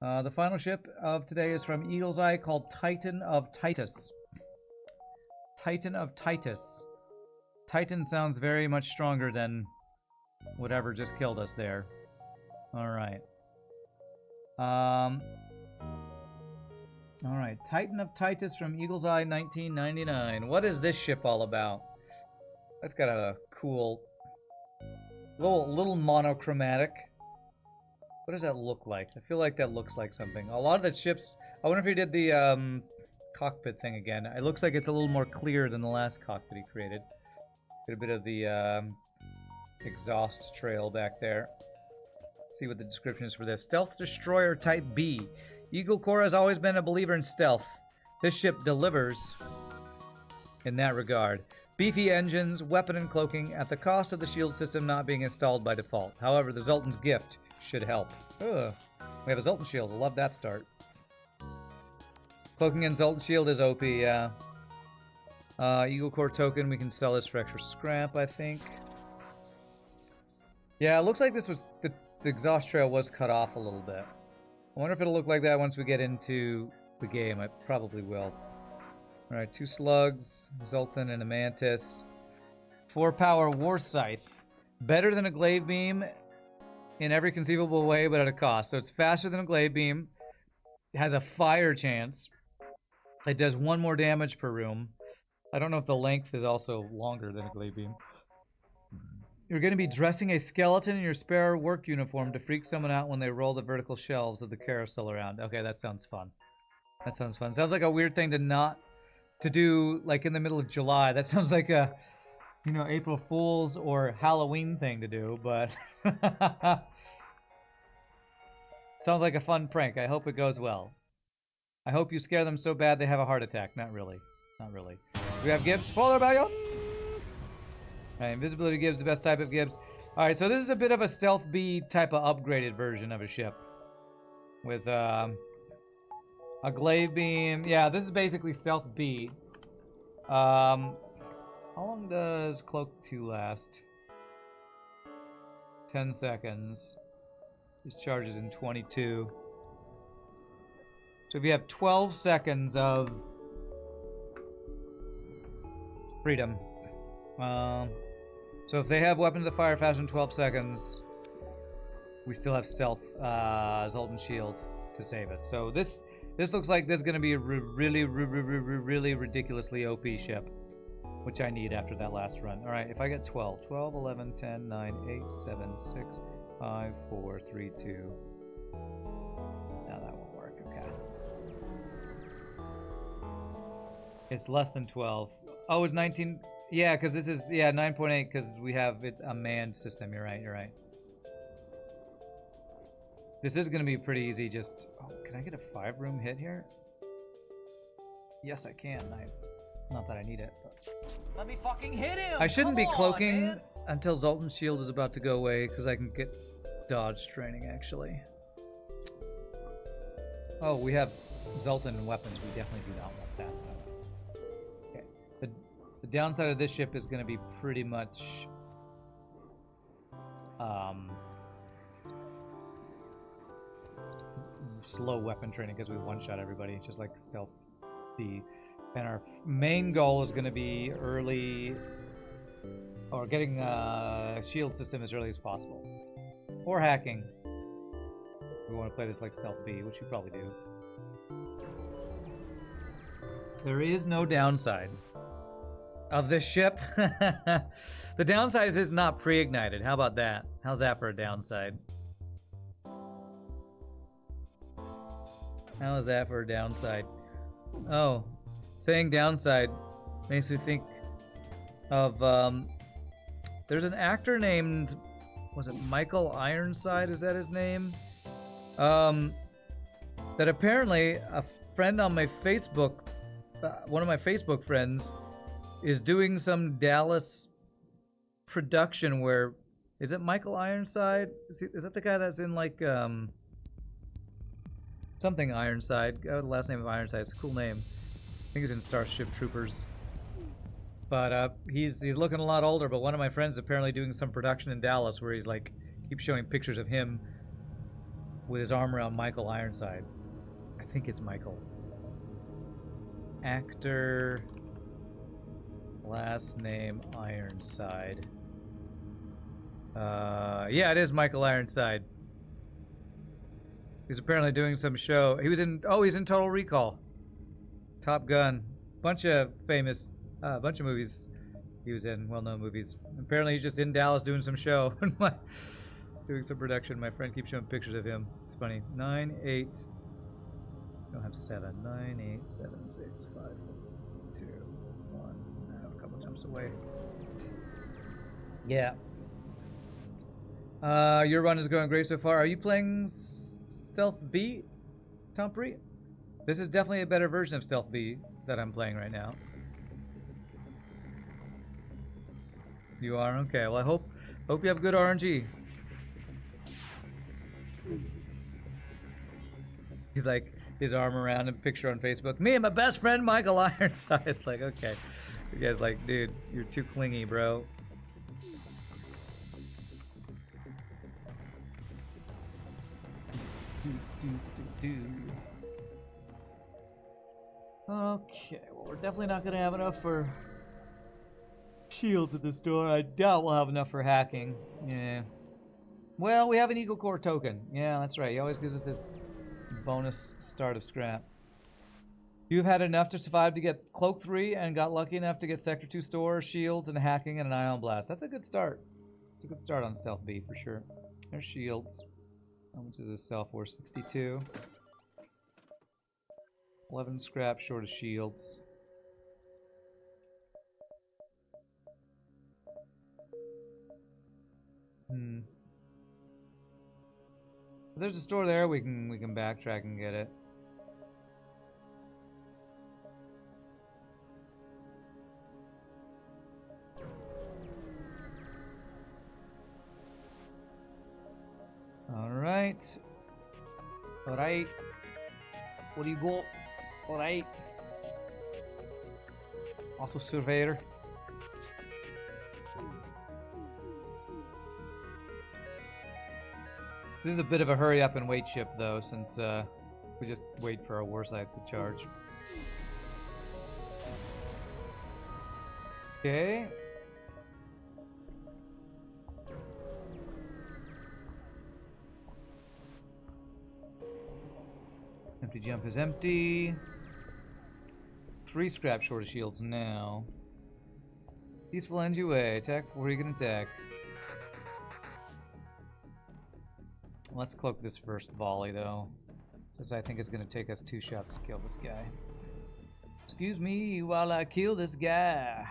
The final ship of today is from Eagle's Eye, called Titan of Titus. Titan of Titus. Titan sounds very much stronger than whatever just killed us there. Alright. Alright, Titan of Titus from Eagle's Eye 1999. What is this ship all about? That's got a cool... little monochromatic. What does that look like? I feel like that looks like something. A lot of the ships... I wonder if he did the cockpit thing again. It looks like it's a little more clear than the last cockpit he created. Get a bit of the exhaust trail back there. Let's see what the description is for this. Stealth Destroyer Type B. Eagle Corps has always been a believer in stealth. This ship delivers in that regard. Beefy engines, weapon and cloaking, at the cost of the shield system not being installed by default. However, the Zoltan's gift should help. Ugh. We have a Zoltan shield. I love that start. Cloaking and Zoltan shield is OP, yeah. Eagle Core token, we can sell this for extra scrap, I think. Yeah, it looks like this was... The exhaust trail was cut off a little bit. I wonder if it'll look like that once we get into the game. I probably will. Alright, 2 slugs, Zoltan and a Mantis. 4-power War Scythe. Better than a Glaive Beam in every conceivable way, but at a cost. So it's faster than a Glaive Beam. It has a fire chance. It does 1 more damage per room. I don't know if the length is also longer than a Glaive Beam. You're going to be dressing a skeleton in your spare work uniform to freak someone out when they roll the vertical shelves of the carousel around. Okay, that sounds fun. That sounds fun. Sounds like a weird thing to do like in the middle of July. That sounds like a, you know, April Fool's or Halloween thing to do, but sounds like a fun prank. I hope it goes well. I hope you scare them so bad they have a heart attack. Not really. Not really. We have Gibbs. Spoiler Battalion! Alright, invisibility Gibbs, the best type of Gibbs. Alright, so this is a bit of a Stealth B type of upgraded version of a ship. With a Glaive Beam. Yeah, this is basically Stealth B. How long does Cloak 2 last? 10 seconds. This charges in 22. So if you have 12 seconds of freedom. So if they have weapons that fire faster than 12 seconds, we still have stealth Zoltan shield to save us. So this looks like this is going to be a really ridiculously OP ship, which I need after that last run. All right, if I get 12, 11, 10, 9, 8, 7, 6, 5, 4, 3, 2. Now that won't work. Okay. It's less than 12. Oh, it's 19. Yeah, because this is, 9.8, because we have it a manned system. You're right. This is going to be pretty easy, just... Oh, can I get a 5-room hit here? Yes, I can. Nice. Not that I need it, but... Let me fucking hit him! I shouldn't be cloaking until Zoltan's shield is about to go away, because I can get dodge training, actually. Oh, we have Zoltan weapons. We definitely do not want that. Okay. The downside of this ship is going to be pretty much... slow weapon training, because we one-shot everybody, just like Stealth B. And our main goal is going to be early... or getting a shield system as early as possible. Or hacking. We want to play this like Stealth B, which we probably do. There is no downside of this ship. The downside is it's not pre-ignited. How about that? How's that for a downside? How is that for a downside? Oh, saying downside makes me think of, there's an actor named, was it Michael Ironside? Is that his name? That apparently a friend on my Facebook, one of my Facebook friends, is doing some Dallas production where, is it Michael Ironside? Is that the guy that's in like, something Ironside? The last name of Ironside. It's a cool name. I think he's in Starship Troopers. But he's looking a lot older. But one of my friends is apparently doing some production in Dallas where he's like keeps showing pictures of him with his arm around Michael Ironside. I think it's Michael. Actor, last name Ironside. Yeah, it is Michael Ironside. He's apparently doing some show. He was in, he's in Total Recall. Top Gun. Bunch of famous, bunch of movies he was in, well-known movies. Apparently he's just in Dallas doing some show. Doing some production. My friend keeps showing pictures of him. It's funny. 9, 8. I don't have 7. 9, 8, 7, 6, 5, 4, 2, 1. I have a couple jumps away. Yeah. Your run is going great so far. Are you playing Stealth B, Tompree? This is definitely a better version of Stealth B that I'm playing right now. You are? Okay. Well, I hope you have good RNG. He's like, his arm around him, picture on Facebook. Me and my best friend, Michael Ironside. It's like, okay. You guys like, dude, you're too clingy, bro. Okay, well, we're definitely not going to have enough for shields at this door. I doubt we'll have enough for hacking. Yeah. Well, we have an Eagle Core token. Yeah, that's right. He always gives us this bonus start of scrap. You've had enough to survive to get Cloak 3 and got lucky enough to get Sector 2 store, shields, and hacking, and an Ion Blast. That's a good start. It's a good start on Stealth B for sure. There's shields. How much is this sell for? 62. 11 scrap short of shields. If there's a store there, we can backtrack and get it. Alright. Alright. What do you got? Alright. Auto Surveyor. This is a bit of a hurry up and wait ship though, since we just wait for our War Scythe to charge. Okay. Empty jump is empty. 3 scrap short of shields now. Peaceful NGA. Attack before you can attack. Let's cloak this first volley though, since I think it's going to take us 2 shots to kill this guy. Excuse me while I kill this guy.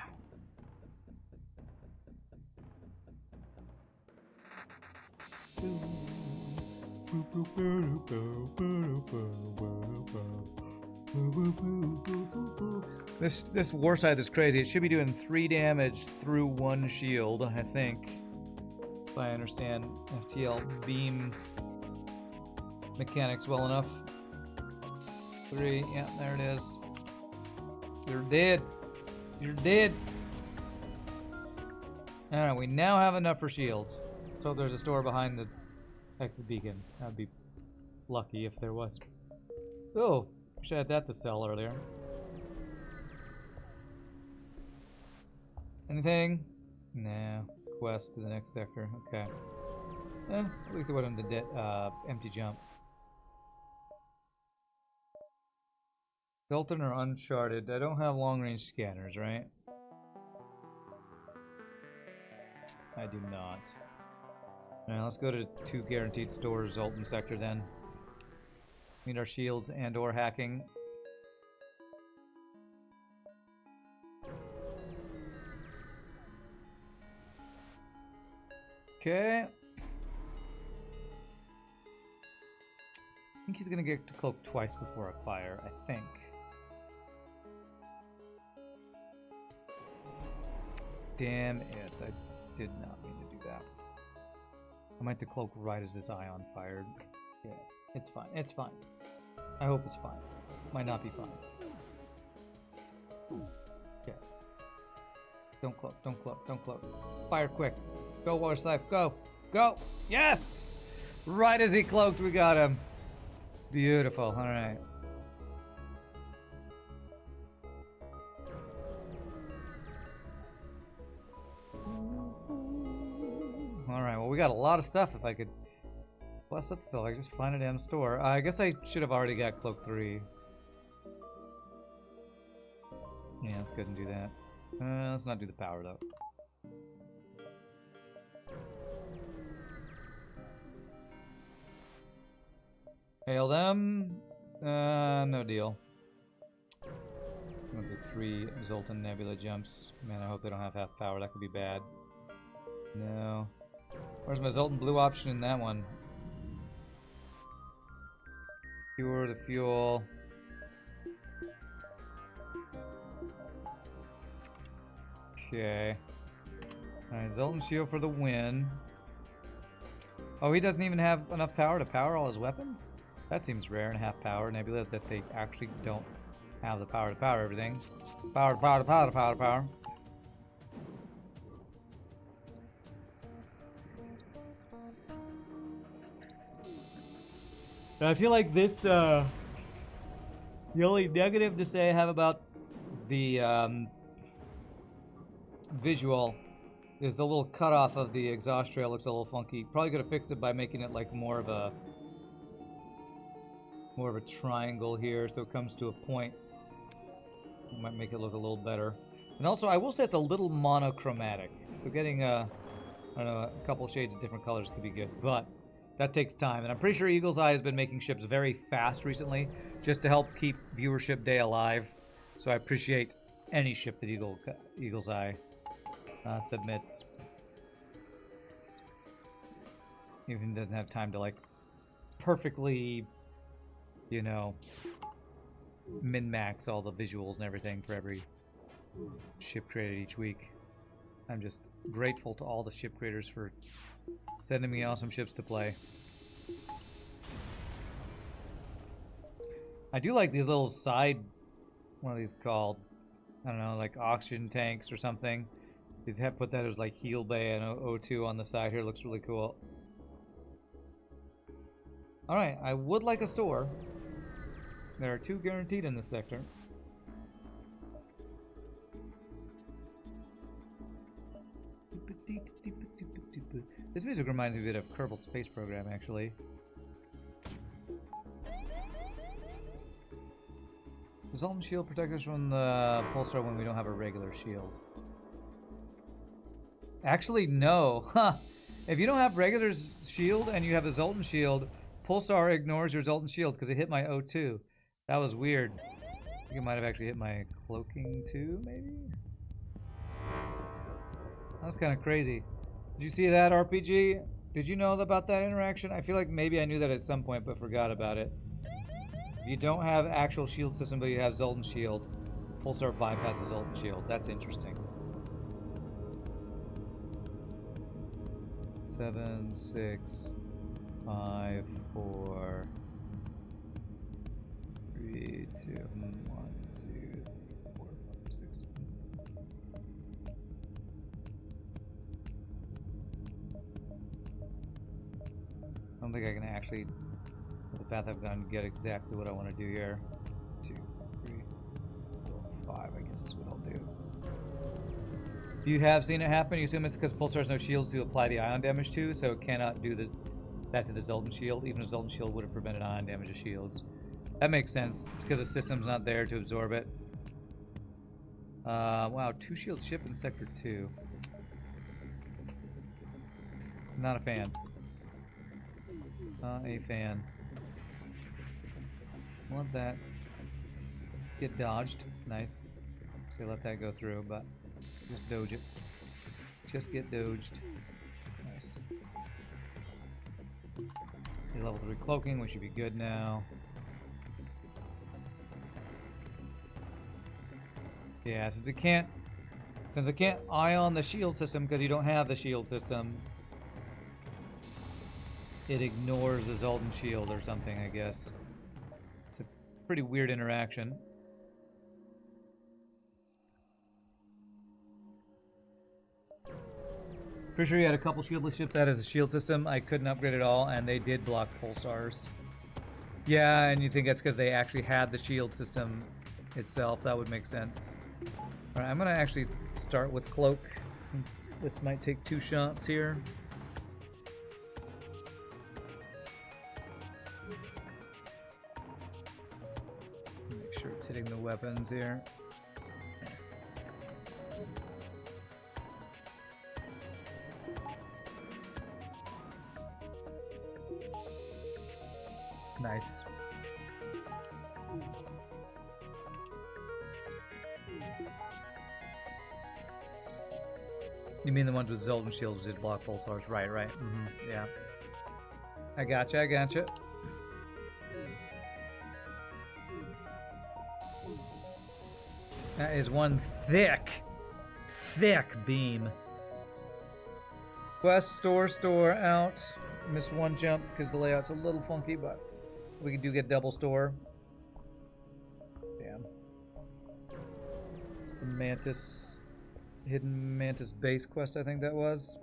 This War Scythe is crazy. It should be doing 3 damage through 1 shield, I think. If I understand FTL Beam mechanics well enough. 3, yeah, there it is. You're dead. You're dead. Alright, we now have enough for shields. So there's a store behind the exit beacon. That'd be lucky if there was. Oh, wish I had that to sell earlier. Anything? Nah. Quest to the next sector. Okay. At least it wasn't the empty jump. Sultan or Uncharted? I don't have long-range scanners, right? I do not. Alright, let's go to 2 guaranteed stores, Zoltan sector then. Need our shields and or hacking. Okay. I think he's gonna get to cloak twice before I fire, I think. Damn it, I did not mean to do that. I meant to cloak right as this ion fired. Yeah, it's fine, it's fine. I hope it's fine. Might not be fine. Okay. Don't cloak, don't cloak, don't cloak. Fire quick. Go, War Scythe, go! Go! Yes! Right as he cloaked, we got him. Beautiful. All right. All right. Well, we got a lot of stuff. If I could plus that still, I just find a damn store. I guess I should have already got cloak 3. Yeah, let's go ahead and do that. Let's not do the power though. Hail them. No deal. With the 3 Zoltan Nebula jumps. Man, I hope they don't have half power. That could be bad. No. Where's my Zoltan blue option in that one? Cure the fuel. Okay. Alright, Zoltan shield for the win. Oh, he doesn't even have enough power to power all his weapons? That seems rare in half power Nebula that they actually don't have the power to power everything. Power to power to power to power to power. I feel like this, the only negative to say I have about the visual is the little cutoff of the exhaust trail looks a little funky. Probably could have fixed it by making it like more of a triangle here, so it comes to a point. It might make it look a little better. And also, I will say it's a little monochromatic, so getting I don't know, a couple shades of different colors could be good, but that takes time. And I'm pretty sure Eagle's Eye has been making ships very fast recently, just to help keep viewership day alive. So I appreciate any ship that Eagle's Eye submits. Even if it doesn't have time to like perfectly, you know, min-max all the visuals and everything for every ship created each week. I'm just grateful to all the ship creators for sending me awesome ships to play. I do like these little side, what are these called? I don't know, like oxygen tanks or something. These have put that as like heal bay and O2 on the side here. Looks really cool. Alright, I would like a store. There are 2 guaranteed in this sector. This music reminds me a bit of Kerbal Space Program, actually. Zoltan shield protect us from the pulsar when we don't have a regular shield. Actually, no. Huh. If you don't have regular shield and you have a Zoltan shield, pulsar ignores your Zoltan shield because it hit my O2. That was weird. I think it might have actually hit my cloaking too, maybe? That was kind of crazy. Did you see that, RPG? Did you know about that interaction? I feel like maybe I knew that at some point, but forgot about it. If you don't have actual shield system, but you have Zoltan shield, pulsar bypasses Zoltan shield. That's interesting. 7, 6, 5, 4, 3, 2, 1, 2, 3, 4, 5, 6. I don't think I can actually, with the path I've gone, get exactly what I want to do here. 2, 3, 4, 5, I guess is what I'll do. You have seen it happen. You assume it's because Pulsar has no shields to apply the ion damage to, so it cannot do that to the Zoltan shield. Even a Zoltan shield would have prevented ion damage of shields. That makes sense, because the system's not there to absorb it. Wow, 2 shield ship in Sector 2. Not a fan. Not a fan. Let that get dodged. Nice. So let that go through, but just doge it. Just get doged. Nice. Level 3 cloaking, we should be good now. Yeah, since it can't ion the shield system because you don't have the shield system, it ignores the Zoltan shield or something, I guess. It's a pretty weird interaction. Pretty sure you had a couple shieldless ships that has a shield system. I couldn't upgrade it all, and they did block pulsars. Yeah, and you think that's because they actually had the shield system itself. That would make sense. Alright, I'm gonna actually start with cloak, since this might take 2 shots here. Make sure it's hitting the weapons here. Nice. You mean the ones with Zoltan shields did block pulsars? Right, right. Yeah. I gotcha, I gotcha. That is one thick beam. Quest, store, out. Missed one jump because the layout's a little funky, but we do get double store. Damn. It's the Mantis, hidden Mantis base quest, I think that was.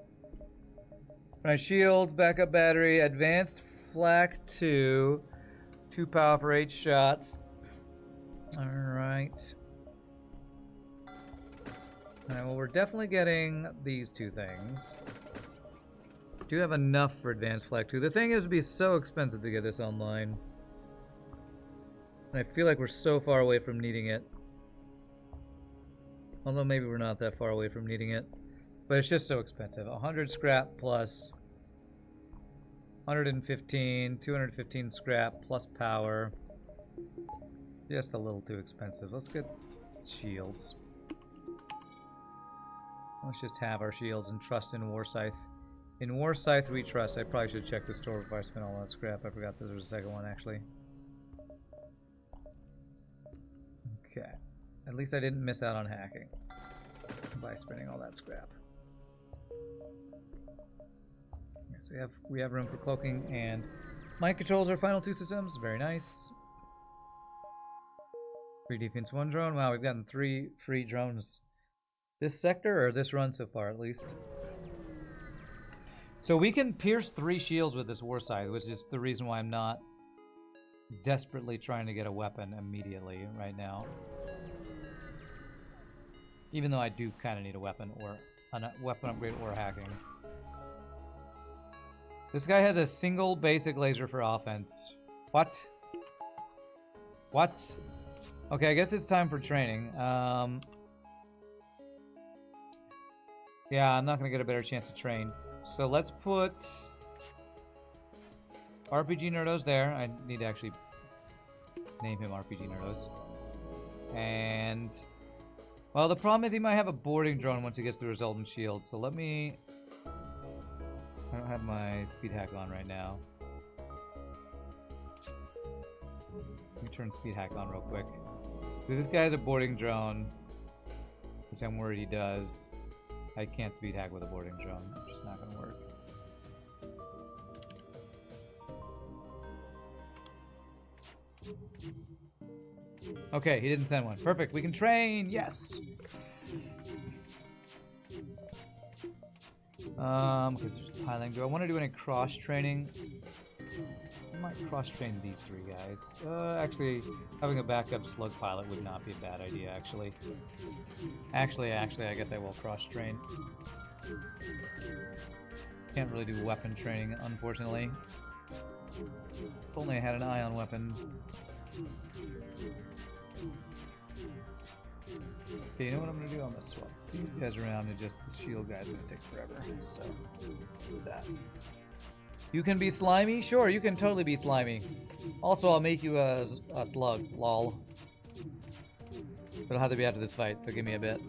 Right, shields, backup battery, advanced flak 2, 2 power for 8 shots. Alright. Alright, well, we're definitely getting these 2 things. Do have enough for advanced flak 2. The thing is, it'd be so expensive to get this online. And I feel like we're so far away from needing it. Although maybe we're not that far away from needing it. But it's just so expensive. 100 scrap plus 115, 215 scrap plus power. Just a little too expensive. Let's get shields. Let's just have our shields and trust in War Scythe. In War Scythe we trust. I probably should check the store before I spent all that scrap. I forgot there was a second one actually. Okay. At least I didn't miss out on hacking by spending all that scrap. Okay, so we have room for cloaking, and mind controls our final 2 systems. Very nice. 3 defense, 1 drone. Wow, we've gotten 3 free drones this sector, or this run so far at least. So we can pierce 3 shields with this War Scythe, which is the reason why I'm not desperately trying to get a weapon immediately right now. Even though I do kind of need a weapon, or a weapon upgrade, or hacking. This guy has a single basic laser for offense. What? What? Okay, I guess it's time for training. Yeah, I'm not gonna get a better chance to train. So let's put RPG Nerdos there. I need to actually name him RPG Nerdos. And well, the problem is he might have a boarding drone once he gets the resultant shield. So let me. I don't have my speed hack on right now. Let me turn speed hack on real quick. So this guy has a boarding drone, which I'm worried he does. I can't speed hack with a boarding drone. It's just not gonna work. Okay, he didn't send one. Perfect, we can train! Yes! Okay, there's piling. Do I want to do any cross training? I might cross train these 3 guys. Actually, having a backup slug pilot would not be a bad idea, actually. Actually, I guess I will cross train. Can't really do weapon training, unfortunately. If only I had an eye on weapon. Okay, you know what I'm gonna do? I'm gonna swap these guys around, and just the shield guys are gonna take forever. So, do that. You can be slimy? Sure, you can totally be slimy. Also, I'll make you a slug. Lol. It'll have to be after this fight, so give me a bit.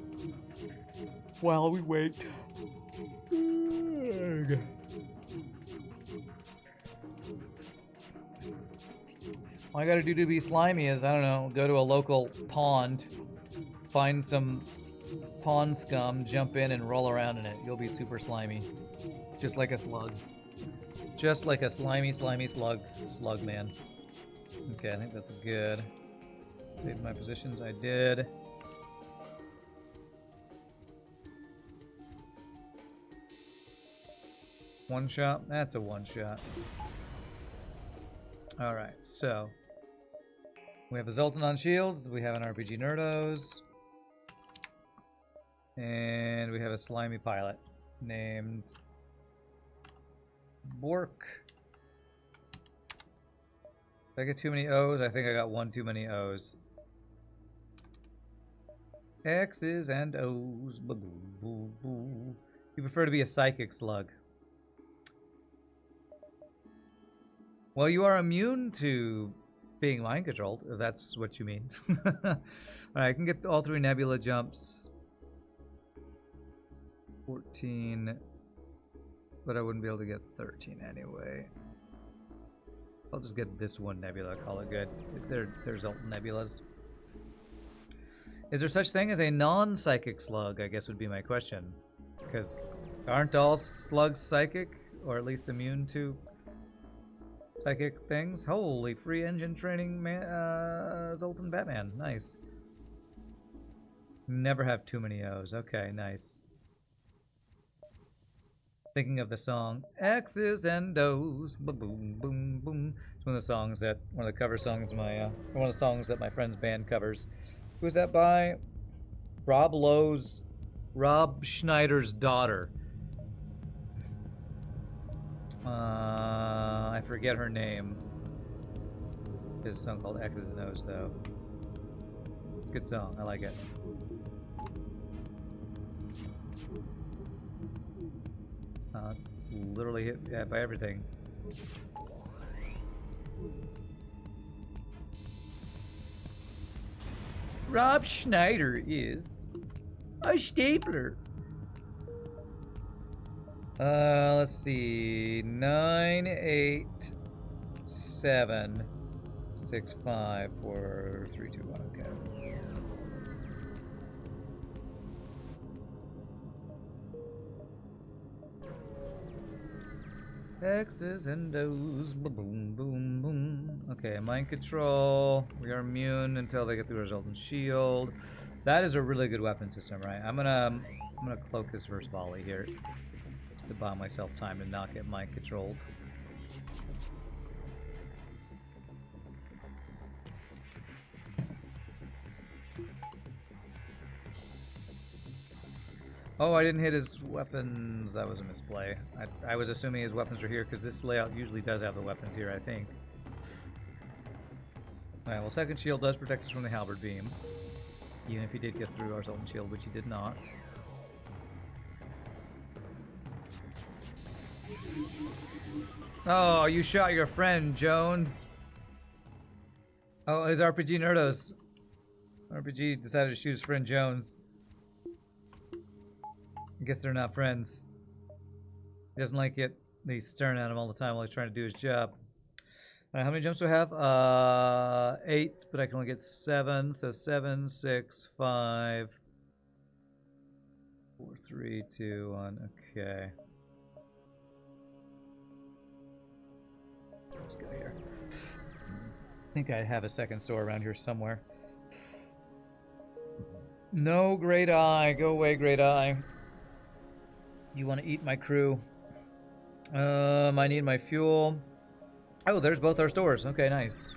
While we wait. All I gotta do to be slimy is, I don't know, go to a local pond, find some pond scum, jump in and roll around in it. You'll be super slimy. Just like a slug. Just like a slimy slug man. Okay, I think that's good. Saved my positions, I did. One shot? That's a one shot. Alright, so we have a Zoltan on shields, we have an RPG Nerdos, and we have a slimy pilot named Bork. Did I get too many O's? I think I got one too many O's. X's and O's. You prefer to be a psychic slug. Well, you are immune to being mind controlled, if that's what you mean. Alright, I can get all 3 nebula jumps. 14. But I wouldn't be able to get 13 anyway. I'll just get this one nebula, call it good. They're Zoltan nebulas. Is there such thing as a non-psychic slug, I guess would be my question. Because aren't all slugs psychic? Or at least immune to psychic things? Holy, free engine training Zoltan Batman. Nice. Never have too many O's. Okay, nice. Thinking of the song X's and O's, boom, boom, boom. It's one of the songs that, one of the cover songs one of the songs that my friend's band covers. Who's that by? Rob Schneider's daughter. I forget her name. There's a song called X's and O's though. It's a good song, I like it. Literally hit by everything. Rob Schneider is a stapler. Let's see. 9, 8, 7, 6, 5, 4, 3, 2, 1. Okay. X's and O's, boom, boom, boom. Okay, mind control. We are immune until they get the resultant shield. That is a really good weapon system, right? I'm gonna cloak his first volley here, just to buy myself time to not get mind controlled. Oh, I didn't hit his weapons. That was a misplay. I was assuming his weapons were here because this layout usually does have the weapons here, I think. Alright, well, second shield does protect us from the halberd beam. Even if he did get through our Zoltan shield, which he did not. Oh, you shot your friend, Jones. Oh, his RPG Nerdos. RPG decided to shoot his friend Jones. I guess they're not friends. He doesn't like it. He's staring at him all the time while he's trying to do his job. Alright, how many jumps do I have? 8, but I can only get 7. So 7, 6, 5, 4, 3, 2, 1. Okay. Let's go here. I think I have a second store around here somewhere. No, Great Eye. Go away, Great Eye. You want to eat my crew. I need my fuel. Oh, there's both our stores. Okay, nice.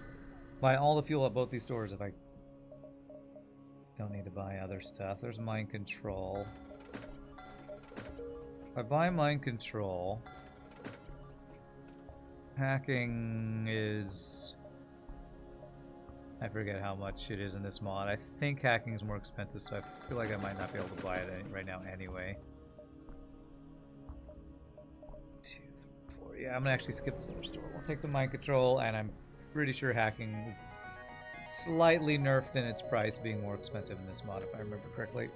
Buy all the fuel at both these stores if I don't need to buy other stuff. There's mind control. If I buy mind control, hacking is... I forget how much it is in this mod. I think hacking is more expensive, so I feel like I might not be able to buy it right now anyway. Yeah, I'm gonna actually skip this other store. We'll take the mind control, and I'm pretty sure hacking is slightly nerfed in its price, being more expensive in this mod, if I remember correctly.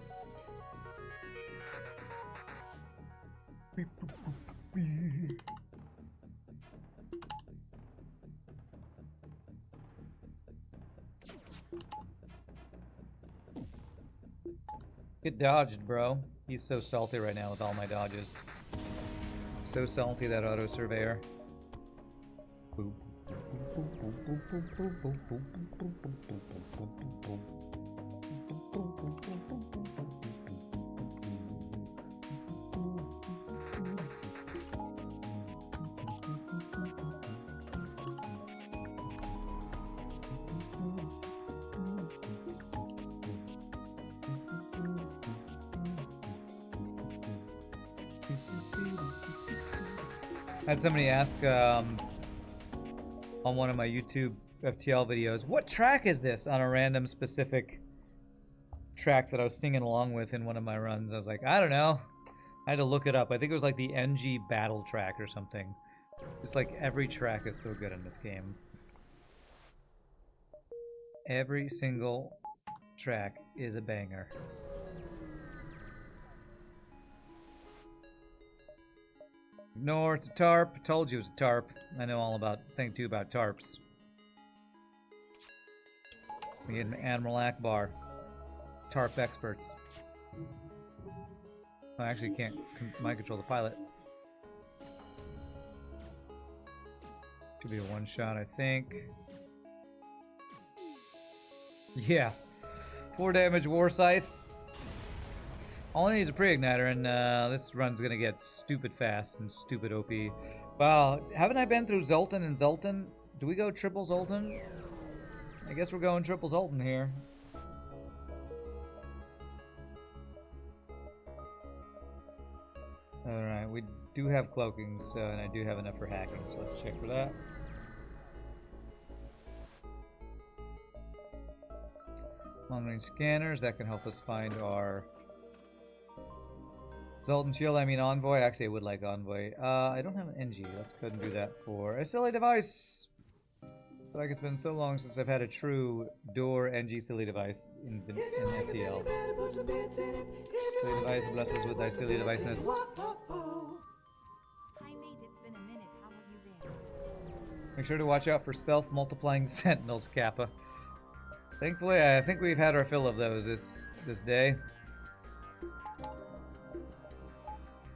Get dodged, bro. He's so salty right now with all my dodges. So salty, that auto surveyor. I had somebody ask on one of my YouTube FTL videos, what track is this on a random specific track that I was singing along with in one of my runs. I was like, I don't know. I had to look it up. I think it was like the NG battle track or something. Just like every track is so good in this game. Every single track is a banger. Ignore, it's a tarp. I told you it was a tarp. I know all about, thing too about tarps. We get an Admiral Akbar. Tarp experts. I actually can't mind control the pilot. Should be a one shot, I think. Yeah. 4 damage War Scythe. All I need is a pre-igniter, and this run's gonna get stupid fast and stupid OP. Wow, haven't I been through Zoltan and Zoltan? Do we go triple Zoltan? I guess we're going triple Zoltan here. Alright, we do have cloaking, so, and I do have enough for hacking, so let's check for that. Long-range scanners, that can help us find our Zoltan Shield, I mean Envoy. Actually, I would like Envoy. I don't have an NG. Let's go ahead and do that for a silly device. I feel like it's been so long since I've had a true door NG silly device in FTL. Silly device, bless us with thy silly deviceness. Make sure to watch out for self-multiplying sentinels, Kappa. Thankfully, I think we've had our fill of those this day.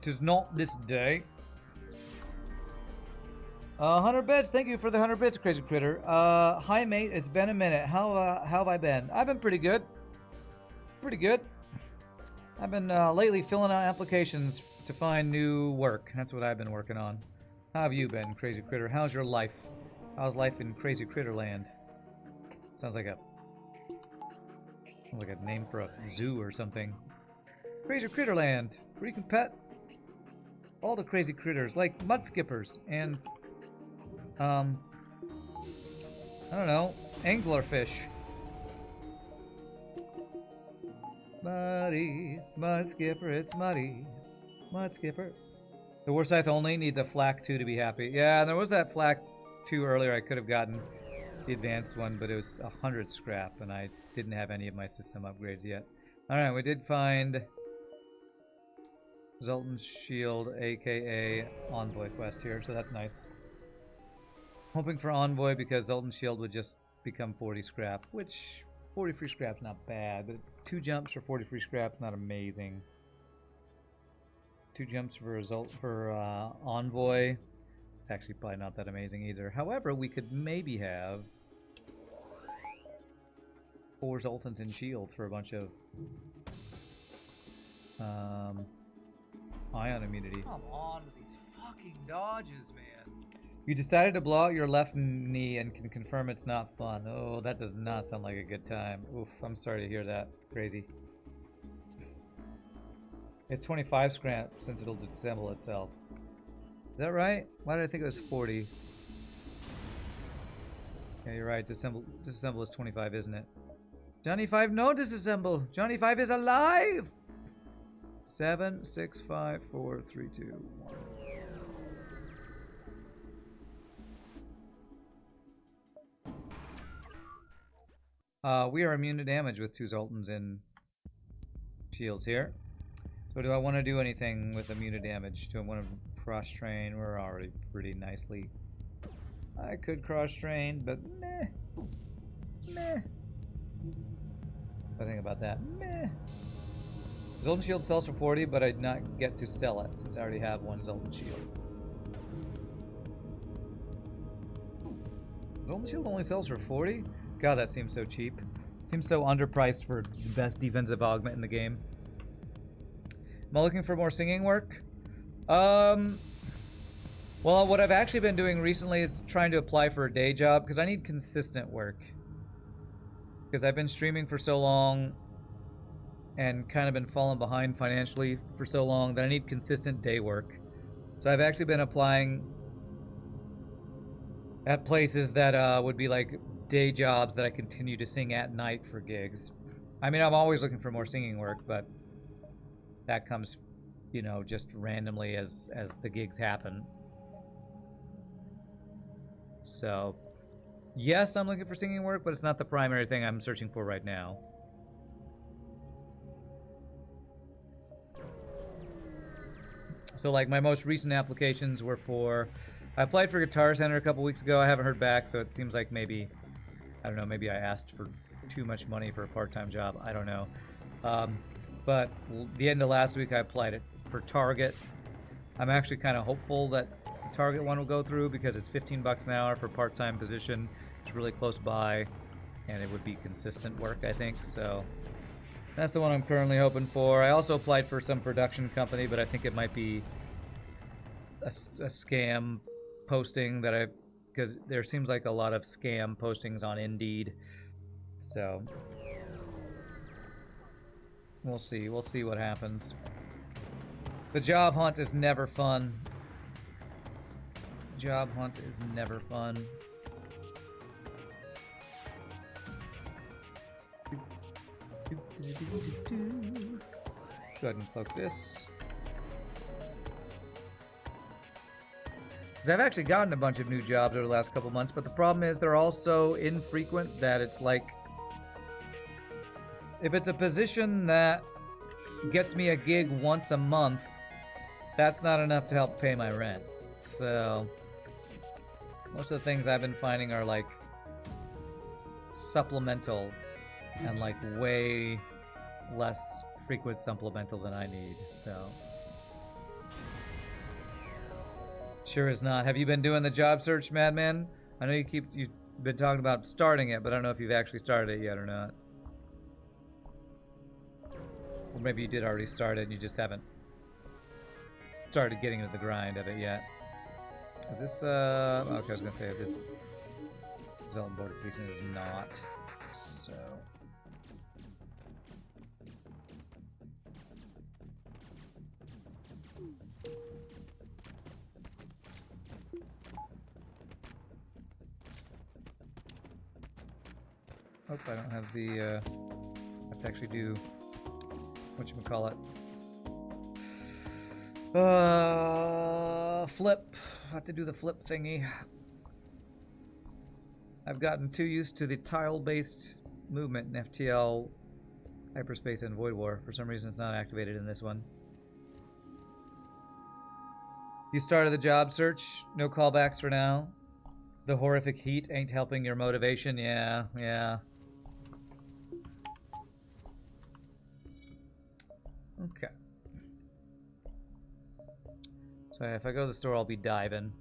'Tis not this day. 100 bits. Thank you for the 100 bits, Crazy Critter. Hi, mate. It's been a minute. How have I been? I've been pretty good. Pretty good. I've been lately filling out applications to find new work. That's what I've been working on. How have you been, Crazy Critter? How's your life? How's life in Crazy Critter Land? Sounds like a name for a zoo or something. Crazy Critter Land, where you can pet all the crazy critters, like mud skippers and I don't know, anglerfish. Muddy, mud skipper, it's muddy, mud skipper. The War Scythe only needs a flak 2 to be happy. Yeah, there was that flak 2 earlier. I could have gotten the advanced one, but it was 100 scrap, and I didn't have any of my system upgrades yet. Alright, we did find Zoltan Shield, aka Envoy quest here, so that's nice. Hoping for Envoy because Zoltan Shield would just become 40 scrap, which 40 free scrap's not bad, but 2 jumps for 40 free scrap's not amazing. 2 jumps for Envoy. It's actually probably not that amazing either. However, we could maybe have 4 Zoltans and shields for a bunch of ion immunity. Come on with these fucking dodges, man. You decided to blow out your left knee and can confirm it's not fun. Oh, that does not sound like a good time. Oof, I'm sorry to hear that. Crazy. It's 25 scrap since it'll disassemble itself. Is that right? Why did I think it was 40? Yeah, you're right. Disassemble is 25, isn't it? Johnny 5, no disassemble. Johnny 5 is alive. 7, 6, 5, 4, 3, 2, 1. We are immune to damage with 2 Zoltans and shields here. So do I want to do anything with immune to damage? Do I want to cross-train? We're already pretty nicely. I could cross-train, but meh. Meh. I think about that. Meh. Zoltan Shield sells for 40, but I did not get to sell it since I already have 1 Zoltan Shield. Zoltan Shield only sells for 40? God, that seems so cheap. Seems so underpriced for the best defensive augment in the game. Am I looking for more singing work? Well, what I've actually been doing recently is trying to apply for a day job because I need consistent work. Because I've been streaming for so long and kind of been falling behind financially for so long that I need consistent day work. So I've actually been applying at places that would be like day jobs that I continue to sing at night for gigs. I mean, I'm always looking for more singing work, but that comes, you know, just randomly as the gigs happen. So, yes, I'm looking for singing work, but it's not the primary thing I'm searching for right now. So, like, my most recent applications were for... I applied for Guitar Center a couple weeks ago. I haven't heard back, so it seems like maybe... I don't know, maybe I asked for too much money for a part-time job. I don't know. But the end of last week, I applied it for Target. I'm actually kind of hopeful that the Target one will go through because it's $15 an hour for a part-time position. It's really close by, and it would be consistent work, I think. So that's the one I'm currently hoping for. I also applied for some production company, but I think it might be a scam posting that because there seems like a lot of scam postings on Indeed. So we'll see. We'll see what happens. The job hunt is never fun. Job hunt is never fun. Let's go ahead and cloak this. Because I've actually gotten a bunch of new jobs over the last couple months, but the problem is they're all so infrequent that it's like... If it's a position that gets me a gig once a month, that's not enough to help pay my rent. So most of the things I've been finding are like supplemental and like way less frequent supplemental than I need. So sure is not. Have you been doing the job search, Madman? I know you've been talking about starting it, but I don't know if you've actually started it yet or not. Or maybe you did already start it and you just haven't started getting into the grind of it yet. Is this, okay, I was gonna say this Zealot Border Policing is not, so. Hope I don't have the, have to actually do, whatchamacallit. Flip. I have to do the flip thingy. I've gotten too used to the tile-based movement in FTL, Hyperspace, and Void War. For some reason, it's not activated in this one. You started the job search. No callbacks for now. The horrific heat ain't helping your motivation. Yeah, yeah. Okay. So if I go to the store, I'll be diving.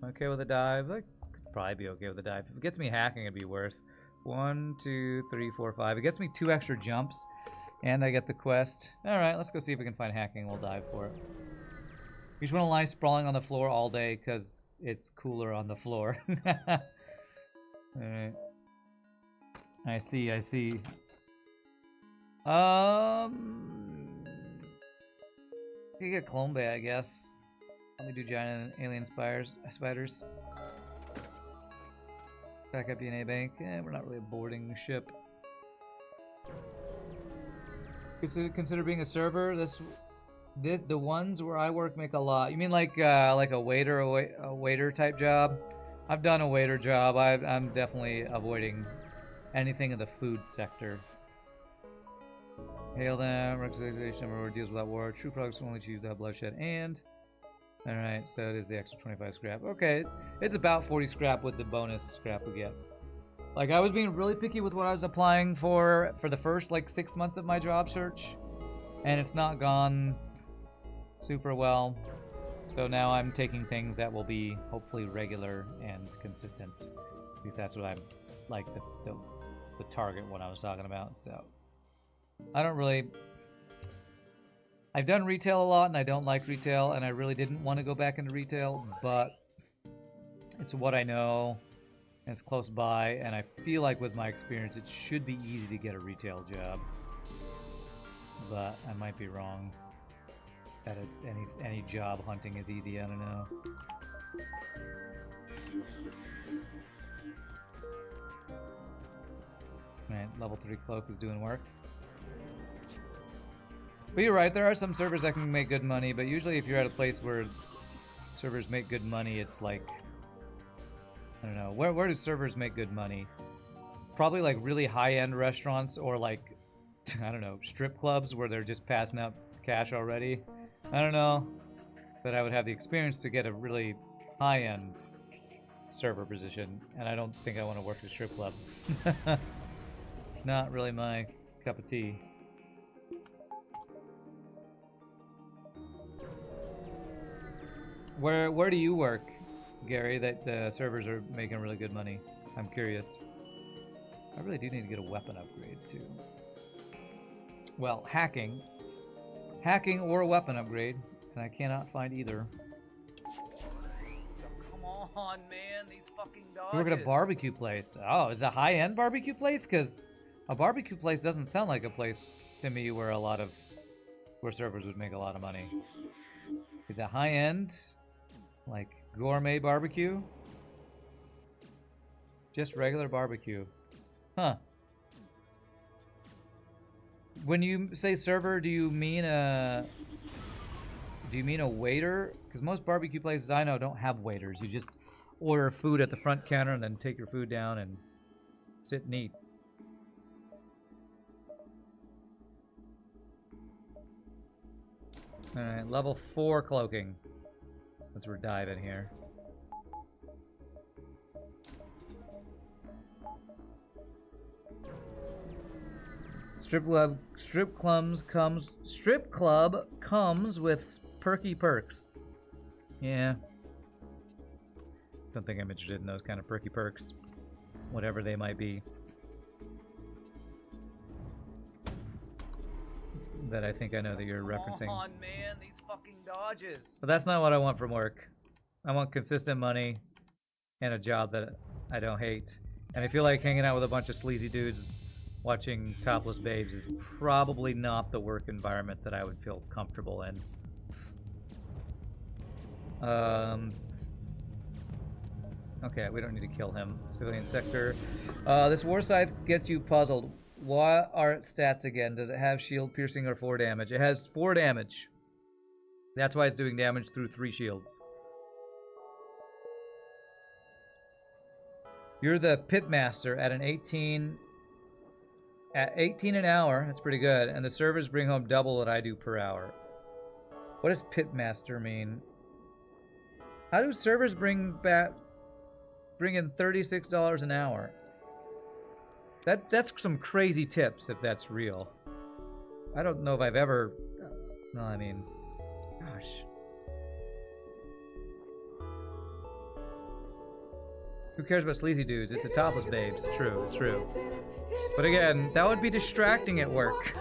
Okay with a dive? I could probably be okay with a dive. If it gets me hacking, it'd be worth. 1, 2, 3, 4, 5. It gets me 2 extra jumps, and I get the quest. Alright, let's go see if we can find hacking. We'll dive for it. You just want to lie sprawling on the floor all day, because it's cooler on the floor. Alright. I see, I see. You get Clone Bay, I guess. Let me do giant alien spiders. Back up DNA bank. We're not really a boarding ship. Consider being a server. The ones where I work make a lot. You mean like a waiter type job? I've done a waiter job. I'm definitely avoiding anything in the food sector. Hail them. Reconciliation number deals without war. True products only achieve without bloodshed. And alright, so it is the extra 25 scrap. Okay, it's about 40 scrap with the bonus scrap we get. Like, I was being really picky with what I was applying for the first, like, 6 months of my job search. And it's not gone super well. So now I'm taking things that will be hopefully regular and consistent. At least that's what I'm, like, the target one I was talking about, so. I don't really... I've done retail a lot, and I don't like retail, and I really didn't want to go back into retail, but it's what I know, and it's close by, and I feel like with my experience, it should be easy to get a retail job. But I might be wrong. That any job hunting is easy, I don't know. Right, level 3 cloak is doing work. But you're right, there are some servers that can make good money, but usually if you're at a place where servers make good money, it's like, I don't know, where do servers make good money? Probably like really high-end restaurants or like, I don't know, strip clubs where they're just passing out cash already. I don't know, but I would have the experience to get a really high-end server position, and I don't think I want to work at a strip club. Not really my cup of tea. Where do you work, Gary, that the servers are making really good money? I'm curious. I really do need to get a weapon upgrade, too. Well, hacking. Hacking or a weapon upgrade, and I cannot find either. Come on, man, these fucking dodges. You work at a barbecue place. Oh, is it a high-end barbecue place? Because a barbecue place doesn't sound like a place to me where where servers would make a lot of money. Is it high-end? Like gourmet barbecue? Just regular barbecue. Huh. When you say server, do you mean a waiter? Because most barbecue places I know don't have waiters. You just order food at the front counter and then take your food down and sit and eat. Alright, level 4 cloaking. Let's dive in here. Strip club comes with perky perks. Yeah. Don't think I'm interested in those kind of perky perks. Whatever they might be. That I think I know that you're referencing. Come on, man, these fucking dodges. But that's not what I want from work. I want consistent money and a job that I don't hate. And I feel like hanging out with a bunch of sleazy dudes watching topless babes is probably not the work environment that I would feel comfortable in. Okay, we don't need to kill him. Civilian sector. This War Scythe gets you puzzled. What are its stats again? Does it have shield piercing or 4 damage? It has 4 damage. That's why it's doing damage through 3 shields. You're the pitmaster at an 18 an hour. That's pretty good. And the servers bring home double what I do per hour. What does pitmaster mean? How do servers bring in $36 an hour? That's some crazy tips if that's real. I don't know if I've ever. No, I mean, gosh. Who cares about sleazy dudes? It's the topless babes. True, true. But again, that would be distracting at work.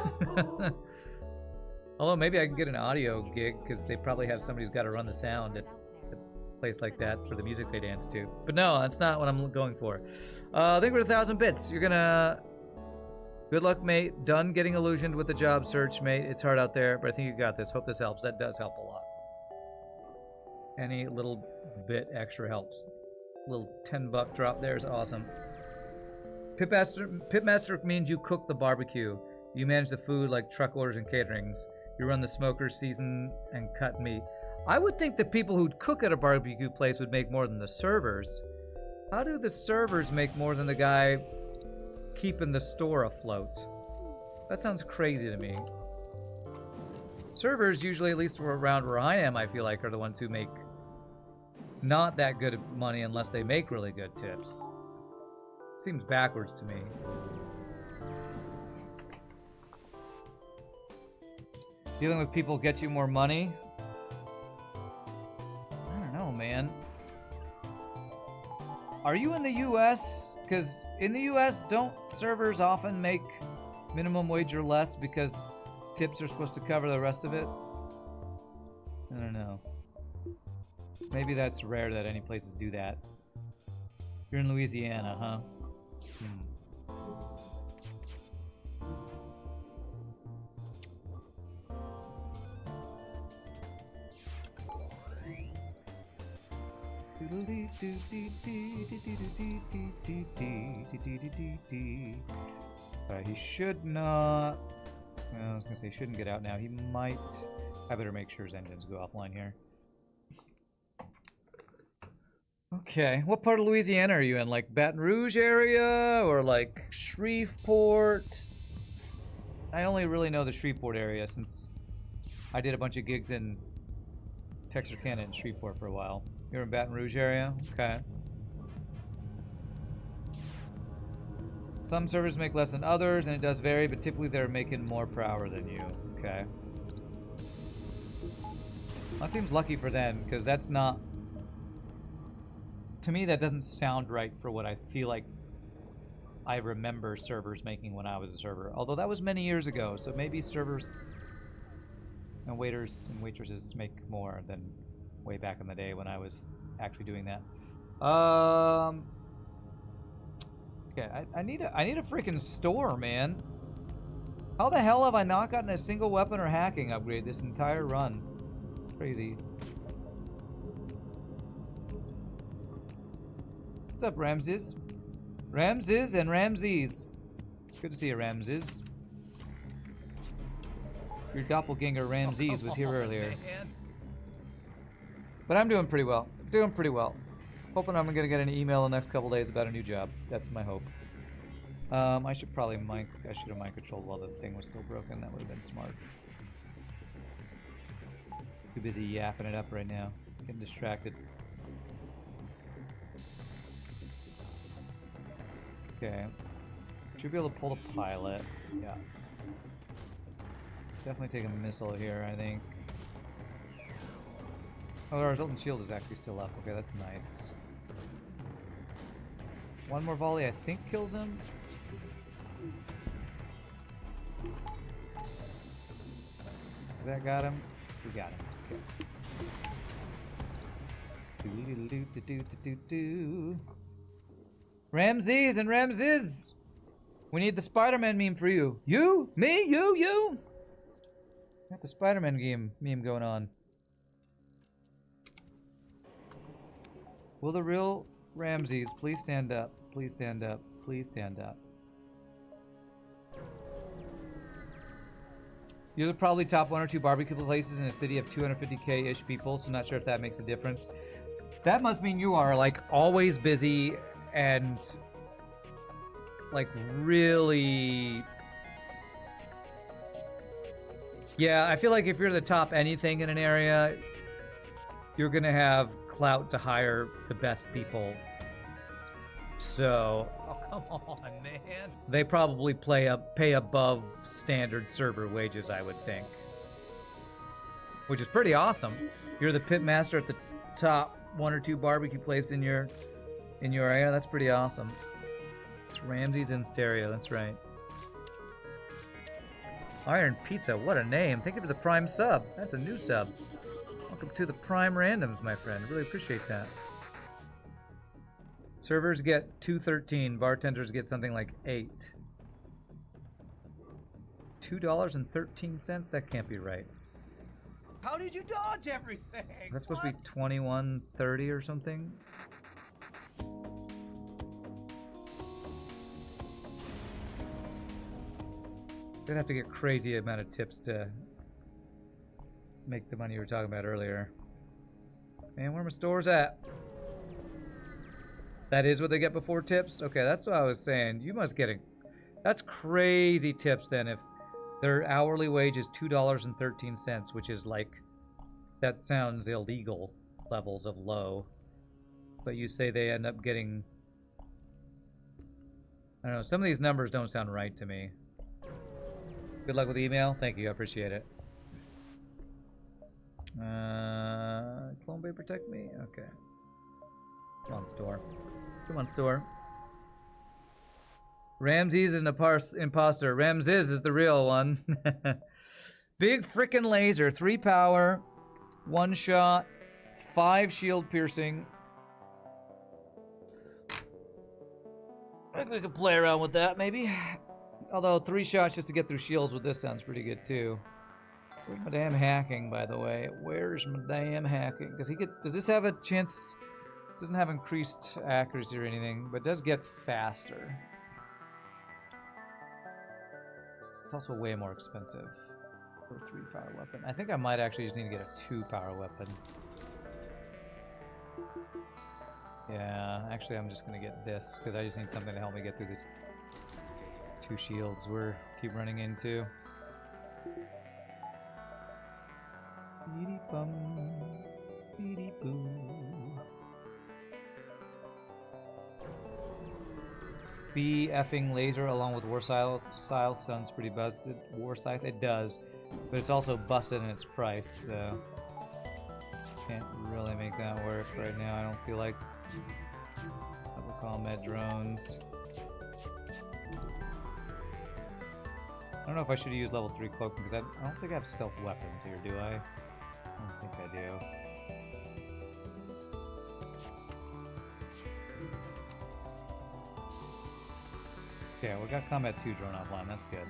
Although maybe I can get an audio gig because they probably have somebody who's got to run the sound at a place like that for the music they dance to. But no, that's not what I'm going for. I think we're at 1,000 bits. You're gonna. Good luck, mate. Done getting illusioned with the job search, mate. It's hard out there, but I think you got this. Hope this helps. That does help a lot. Any little bit extra helps. Little $10 drop there is awesome. Pitmaster means you cook the barbecue. You manage the food like truck orders and caterings. You run the smokers, season, and cut meat. I would think the people who cook at a barbecue place would make more than the servers. How do the servers make more than the guy keeping the store afloat? That sounds crazy to me. Servers usually, at least around where I am, I feel like are the ones who make not that good money unless they make really good tips. Seems backwards to me. Dealing with people gets you more money? I don't know, man. Are you in the US? Because in the US, don't servers often make minimum wage or less because tips are supposed to cover the rest of it? I don't know. Maybe that's rare that any places do that. You're in Louisiana, huh? He should not... I was going to say he shouldn't get out now. He might... I better make sure his engines go offline here. Okay. What part of Louisiana are you in? Like Baton Rouge area? Or like Shreveport? I only really know the Shreveport area since I did a bunch of gigs in Texarkana and Shreveport for a while. You're in Baton Rouge area? Okay. Some servers make less than others, and it does vary, but typically they're making more per hour than you. Okay. That seems lucky for them, because that's not... To me, that doesn't sound right for what I feel like I remember servers making when I was a server. Although that was many years ago, so maybe servers and waiters and waitresses make more than way back in the day when I was actually doing that. Okay, I need a freaking store, man. How the hell have I not gotten a single weapon or hacking upgrade this entire run? Crazy. What's up, Ramses? Ramses and Ramses. Good to see you, Ramses. Your doppelganger Ramses was here earlier. Man. But I'm doing pretty well. Doing pretty well. Hoping I'm gonna get an email in the next couple days about a new job. That's my hope. I should probably I should have mind controlled while the thing was still broken. That would have been smart. Too busy yapping it up right now. Getting distracted. Okay. Should be able to pull the pilot. Yeah. Definitely take a missile here, I think. Oh, our resultant shield is actually still up. Okay, that's nice. One more volley, I think, kills him. Has that got him? We got him. Okay. Ramses and Ramses! We need the Spider-Man meme for you. You? Me? You? Got the Spider-Man meme going on. Will the real Ramses please stand up? Please stand up. Please stand up. You're the probably top 1 or 2 barbecue places in a city of 250k-ish people, so not sure if that makes a difference. That must mean you are, like, always busy and, like, really... Yeah, I feel like if you're the top anything in an area, you're gonna have clout to hire the best people. So... Oh, come on, man. They probably pay above standard server wages, I would think. Which is pretty awesome. You're the pit master at the top 1 or 2 barbecue places in your area. That's pretty awesome. It's Ramses in stereo, that's right. Iron Pizza, what a name. Thank you for the Prime sub. That's a new sub. Welcome to the Prime Randoms, my friend. Really appreciate that. Servers get 2.13. Bartenders get something like 8. $2.13? That can't be right. How did you dodge everything? That's supposed to be 21.30 or something. They'd have to get crazy amount of tips to make the money you were talking about earlier. Man, where my stores at? That is what they get before tips? Okay, that's what I was saying. You must get that's crazy tips then if their hourly wage is $2.13, which is like, that sounds illegal levels of low. But you say they end up getting, I don't know, some of these numbers don't sound right to me. Good luck with the email. Thank you, I appreciate it. Clone Bay protect me? Okay. Come on, store. Come on, store. Ramses is an imposter. Ramses is the real one. Big frickin' laser. 3 power. 1 shot. 5 shield piercing. I think we could play around with that, maybe. Although 3 shots just to get through shields with this sounds pretty good, too. Where's my damn hacking, by the way? Where's my damn hacking? Does this have a chance? It doesn't have increased accuracy or anything, but it does get faster. It's also way more expensive for a 3-power weapon. I think I might actually just need to get a 2-power weapon. Yeah, actually I'm just gonna get this because I just need something to help me get through the 2 shields we're keep running into. Beady-bum, beady-boo. B-effing laser along with War Scythe sounds pretty busted. War Scythe, it does, but it's also busted in its price, so can't really make that work right now. I don't feel like double combat drones. I don't know if I should use level 3 cloaking because I don't think I have stealth weapons here, do I? I don't think I do. Okay, we got Combat 2 drone offline, that's good.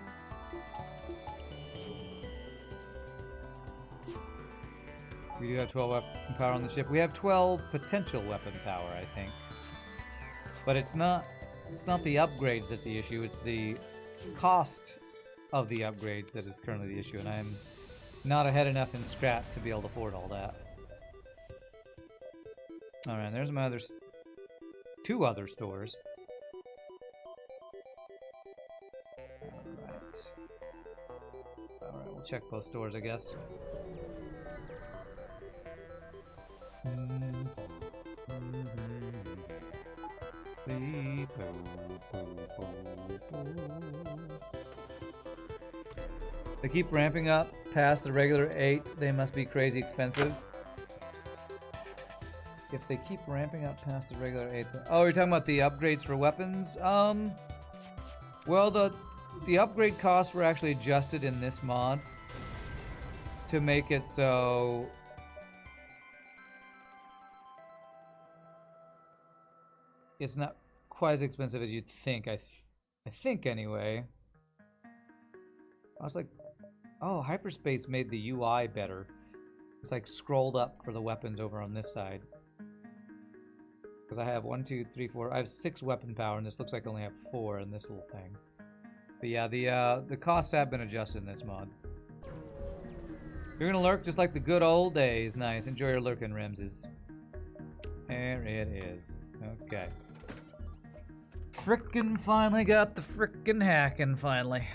We do have 12 weapon power on the ship. We have 12 potential weapon power, I think. But it's not the upgrades that's the issue, it's the cost of the upgrades that is currently the issue, and I'm not ahead enough in scrap to be able to afford all that. Alright, there's my other 2 other stores. Alright, we'll check both stores, I guess. They keep ramping up past the regular 8. They must be crazy expensive. If they keep ramping up past the regular 8... Oh, you're talking about the upgrades for weapons? Well, the upgrade costs were actually adjusted in this mod to make it so it's not quite as expensive as you'd think. I think anyway. I was like, oh, hyperspace made the UI better. It's like scrolled up for the weapons over on this side. Because I have 1, 2, 3, 4. I have 6 weapon power, and this looks like I only have 4 in this little thing. But yeah, the costs have been adjusted in this mod. You're gonna lurk just like the good old days. Nice. Enjoy your lurking, Ramses. There it is. Okay. Frickin' finally got the frickin' hacking finally.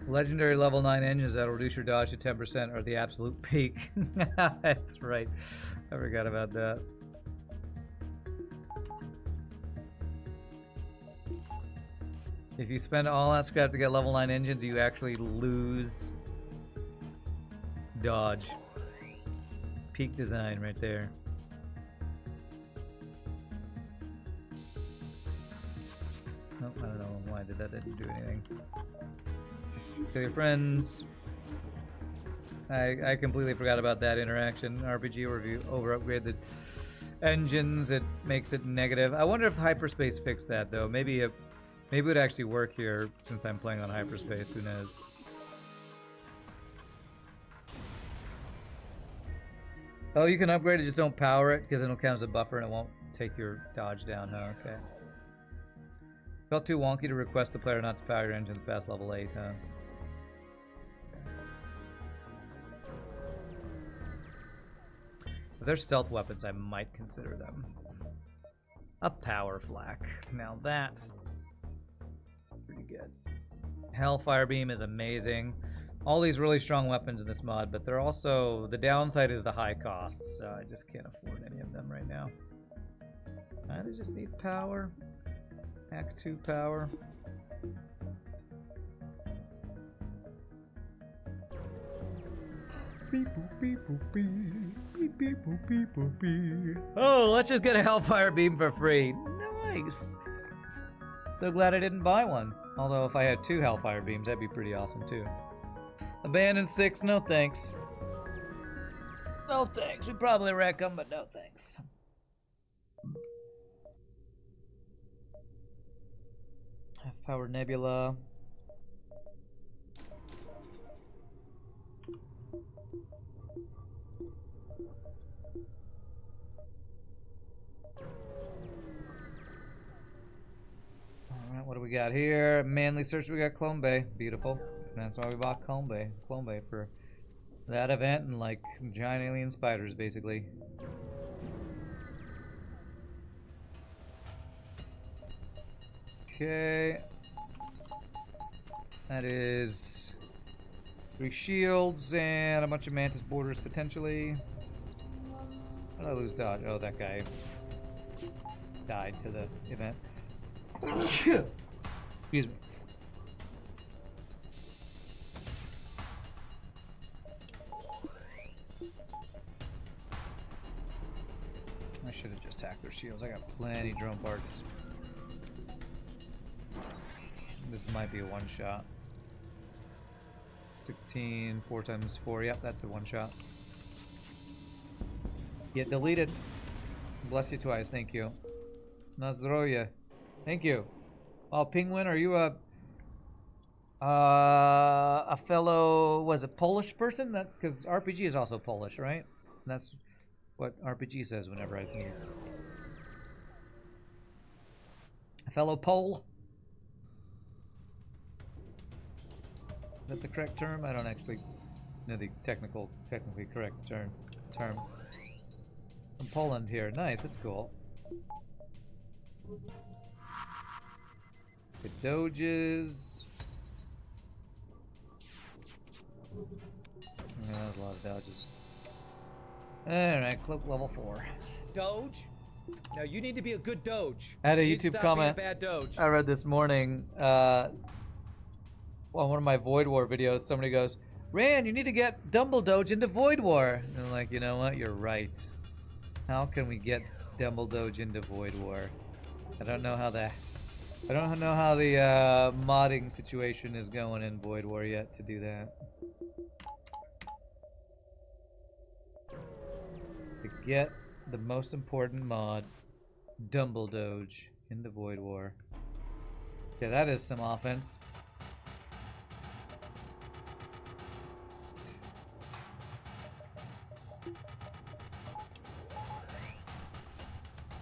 Legendary level 9 engines that'll reduce your dodge to 10% are the absolute peak. That's right. I forgot about that. If you spend all that scrap to get level 9 engines, you actually lose dodge. Peak design right there. Nope, I don't know why I did that. Didn't do anything. Kill your friends. I completely forgot about that interaction. RPG review over upgrade the engines. It makes it negative. I wonder if hyperspace fixed that though. Maybe it would actually work here since I'm playing on hyperspace. Who knows? Oh, you can upgrade it. Just don't power it because it'll count as a buffer and it won't take your dodge down. Huh? Okay. Felt too wonky to request the player not to power your engines past level 8, huh? If they're stealth weapons, I might consider them. A power flak. Now that's pretty good. Hellfire Beam is amazing. All these really strong weapons in this mod, but they're also... The downside is the high costs, so I just can't afford any of them right now. I just need power. Act 2 power. Oh, let's just get a Hellfire Beam for free. Nice. So glad I didn't buy one. Although if I had 2 Hellfire Beams, that'd be pretty awesome too. Abandoned 6, no thanks. No thanks. We'd probably wreck them, but no thanks. Half-power Nebula. we got here? Manly search. We got Clone Bay. Beautiful. That's why we bought Clone Bay. Clone Bay for that event and like giant alien spiders, basically. Okay. That is 3 shields and a bunch of mantis borders potentially. How did I lose dodge? Oh, that guy died to the event. Excuse me. I should have just attacked their shields. I got plenty drone parts. This might be a one-shot. 16, 4 times 4. Yep, that's a one-shot. Get deleted. Bless you twice, thank you. Nazdroya. Thank you. Oh, Penguin, are you a fellow, was it Polish person? That because RPG is also Polish, right? That's what RPG says whenever I sneeze. A fellow Pole? Is that the correct term? I don't actually know the technically correct term. From Poland here. Nice, that's cool. Good doges. Yeah, that's a lot of dodges. Alright, cloak level 4. Doge? Now you need to be a good Doge. I had a You need to YouTube stop being comment a bad Doge. I read this morning. On one of my Void War videos, somebody goes, "Rand, you need to get Dumbledoge into Void War." And I'm like, you know what? You're right. How can we get Dumbledoge into Void War? I don't know how the modding situation is going in Void War yet to do that. To get the most important mod, Dumbledoge, into Void War. Yeah, that is some offense.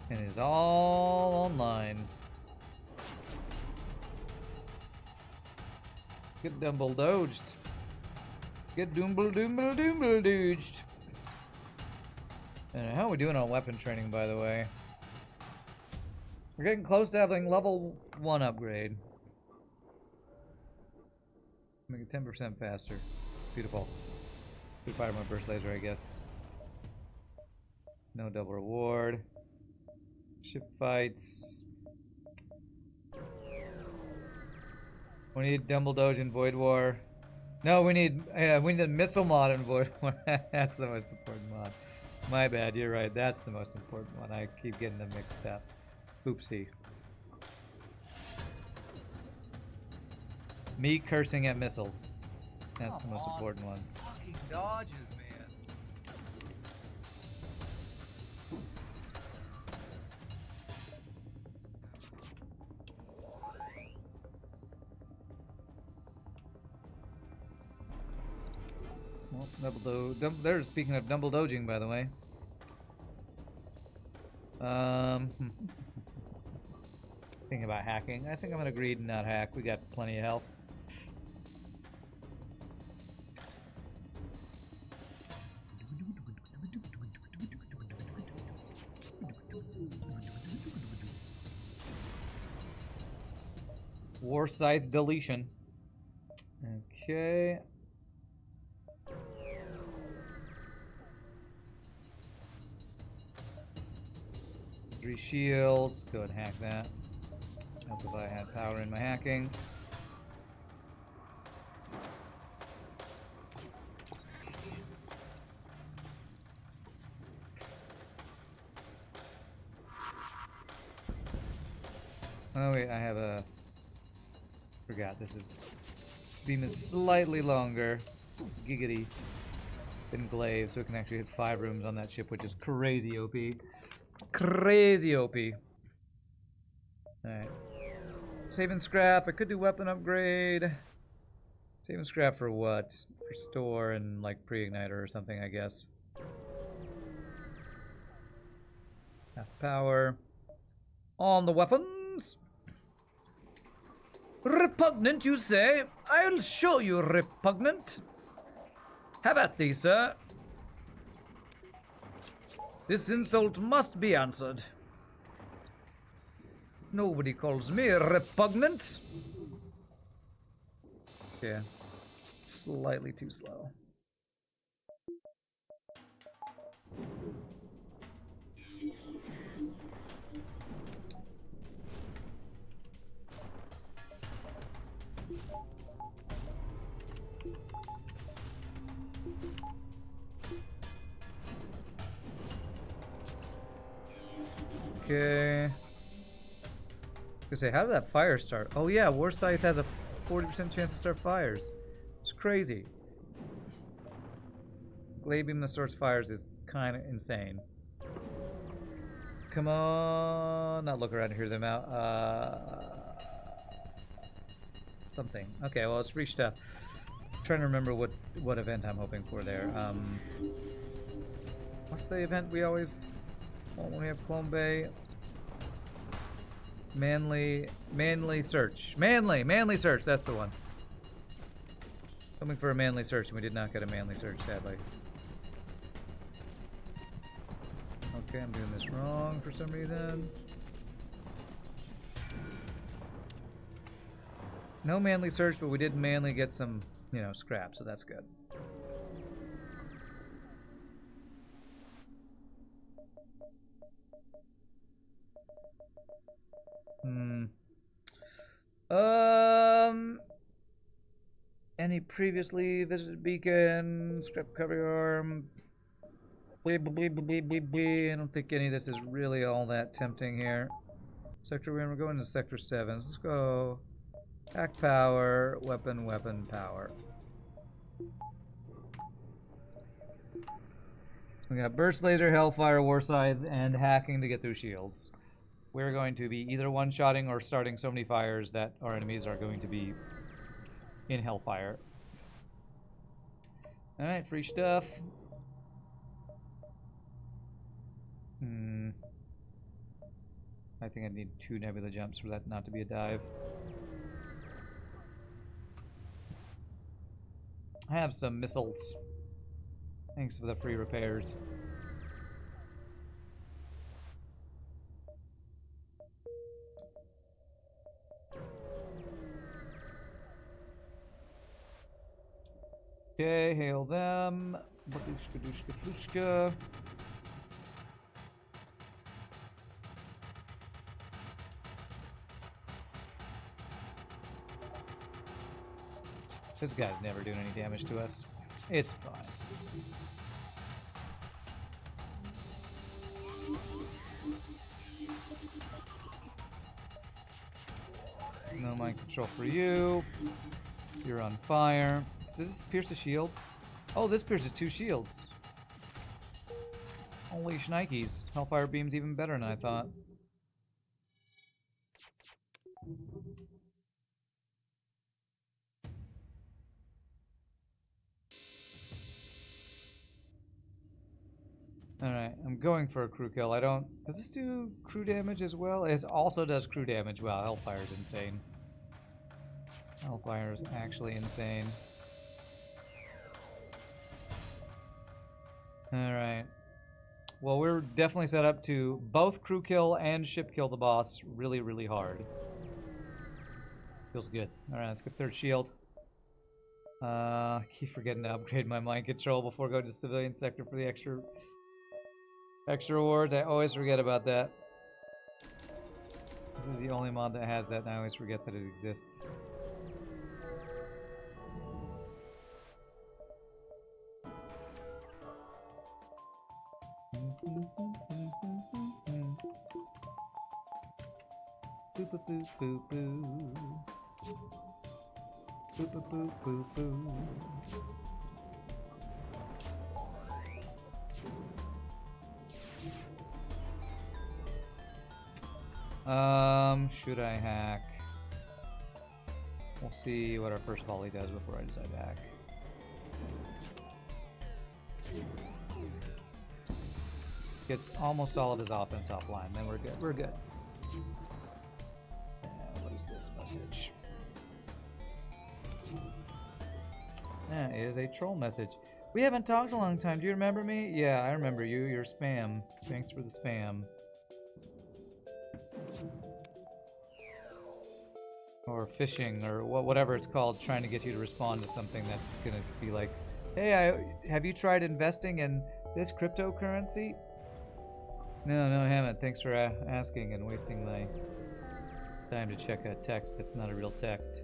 And it is all online. Get Dumbledoged. Get Dumbledoged. How are we doing on weapon training, by the way? We're getting close to having level 1 upgrade. Make it 10% faster. Beautiful. Good fire my burst laser, I guess. No double reward. Ship fights. We need Dumbledoge in Void War. No, we need a missile mod in Void War. That's the most important mod. My bad, you're right. That's the most important one. I keep getting them mixed up. Oopsie. Me cursing at missiles. That's the most important one. Fucking dodges, man. Well, they're speaking of Dumbledoging, by the way. Thinking about hacking. I think I'm gonna agree to not hack. We got plenty of health. War Scythe deletion. Okay. Three shields. Go ahead and hack that. Help if I had power in my hacking. Oh wait, I have a... Forgot, this beam is slightly longer. Giggity. Than Glaive, so it can actually hit 5 rooms on that ship, which is crazy OP. Crazy OP. Alright. Saving scrap. I could do weapon upgrade. Saving scrap for what? For store and like pre-igniter or something, I guess. Half power. On the weapons. Repugnant, you say? I'll show you repugnant. Have at thee, sir. This insult must be answered. Nobody calls me repugnant. Yeah. Slightly too slow. Okay. I was gonna say, how did that fire start? Oh yeah, War Scythe has a 40% chance to start fires. It's crazy. Glaive Beam that starts fires is kind of insane. Come on, not look around and hear them out. Something. Okay, well it's reached up. Trying to remember what event I'm hoping for there. What's the event we always want when we have Clone Bay? Manly search. Manly search, that's the one. Coming for a manly search, and we did not get a manly search, sadly. Okay, I'm doing this wrong for some reason. No manly search, but we did manly get some, you know, scrap, so that's good. Any previously visited beacon, scrap recovery arm, bleep, bleep, bleep, bleep, bleep. I don't think any of this is really all that tempting here. Sector, we're going to sector 7. Let's go. Hack power, weapon power. We got burst laser, hellfire, war scythe, and hacking to get through shields. We're going to be either one-shotting or starting so many fires that our enemies are going to be in hellfire. Alright, free stuff. I think I need 2 nebula jumps for that not to be a dive. I have some missiles. Thanks for the free repairs. Okay, hail them. Badushka, dushka, flushka. This guy's never doing any damage to us. It's fine. No mind control for you. You're on fire. Does this pierce a shield? Oh, this pierces 2 shields. Holy shnikes. Hellfire Beam's even better than I thought. Alright, I'm going for a crew kill. I don't... Does this do crew damage as well? It also does crew damage. Wow, Hellfire's insane. Hellfire is actually insane. Alright. Well, we're definitely set up to both crew kill and ship kill the boss really, really hard. Feels good. Alright, let's get 3rd shield. I keep forgetting to upgrade my mind control before going to civilian sector for the extra rewards. I always forget about that. This is the only mod that has that, and I always forget that it exists. Boop boop boop boop boo. Boop boop boop boop boo. Should I hack? We'll see what our first volley does before I decide to hack. Gets almost all of his offense offline, then we're good. We're good. What is this message? That is a troll message. We haven't talked a long time. Do you remember me? Yeah, I remember you. You're spam. Thanks for the spam. Or phishing, or whatever it's called, trying to get you to respond to something that's gonna be like, hey, have you tried investing in this cryptocurrency? No, I haven't. Thanks for asking and wasting my time to check a text that's not a real text.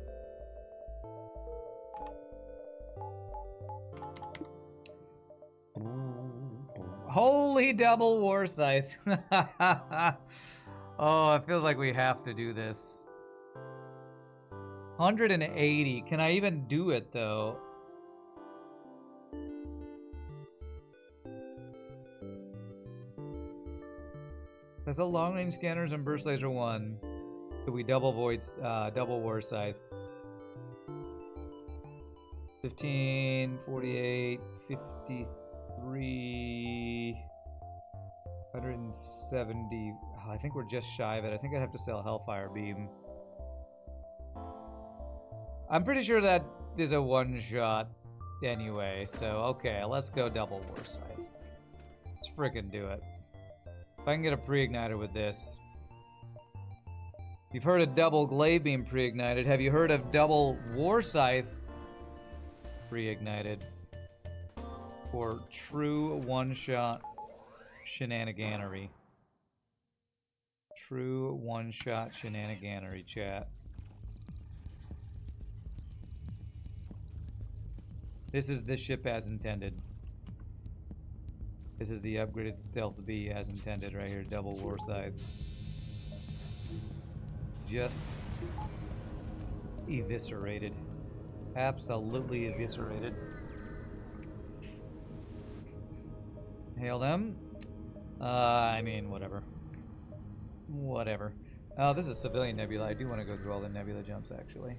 Holy double War Scythe. Oh, it feels like we have to do this. 180. Can I even do it, though? That's a long range scanners and burst laser 1. Could we double War Scythe? 15, 48, 53, 170. Oh, I think we're just shy of it. I think I'd have to sell Hellfire Beam. I'm pretty sure that is a one-shot anyway, so okay, let's go double War Scythe. Let's freaking do it. If I can get a pre-igniter with this. You've heard of double Glaive Beam pre-ignited. Have you heard of double War Scythe pre-ignited? For true one-shot shenaniganery. True one-shot shenaniganery, chat. This is the ship as intended. This is the upgraded Stealth B as intended right here. Double War Scythes. Just eviscerated. Absolutely eviscerated. Hail them. I mean, whatever. Whatever. Oh, this is Civilian Nebula. I do want to go through all the Nebula jumps, actually.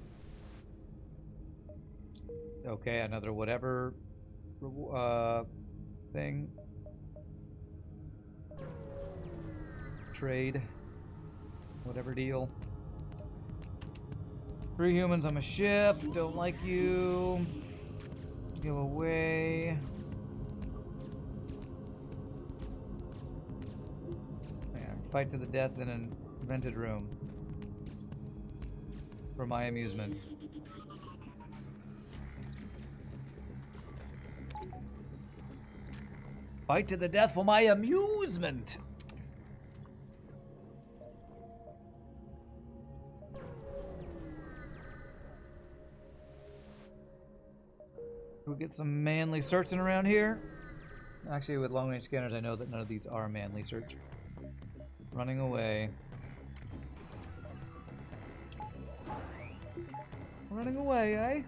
Okay, another whatever thing. Trade. Whatever deal. 3 humans on my ship. Don't like you. Go away. Yeah, fight to the death in an vented room. For my amusement. Fight to the death for my amusement! We'll get some manly searching around here. Actually, with long-range scanners, I know that none of these are manly search. Running away. Running away, eh?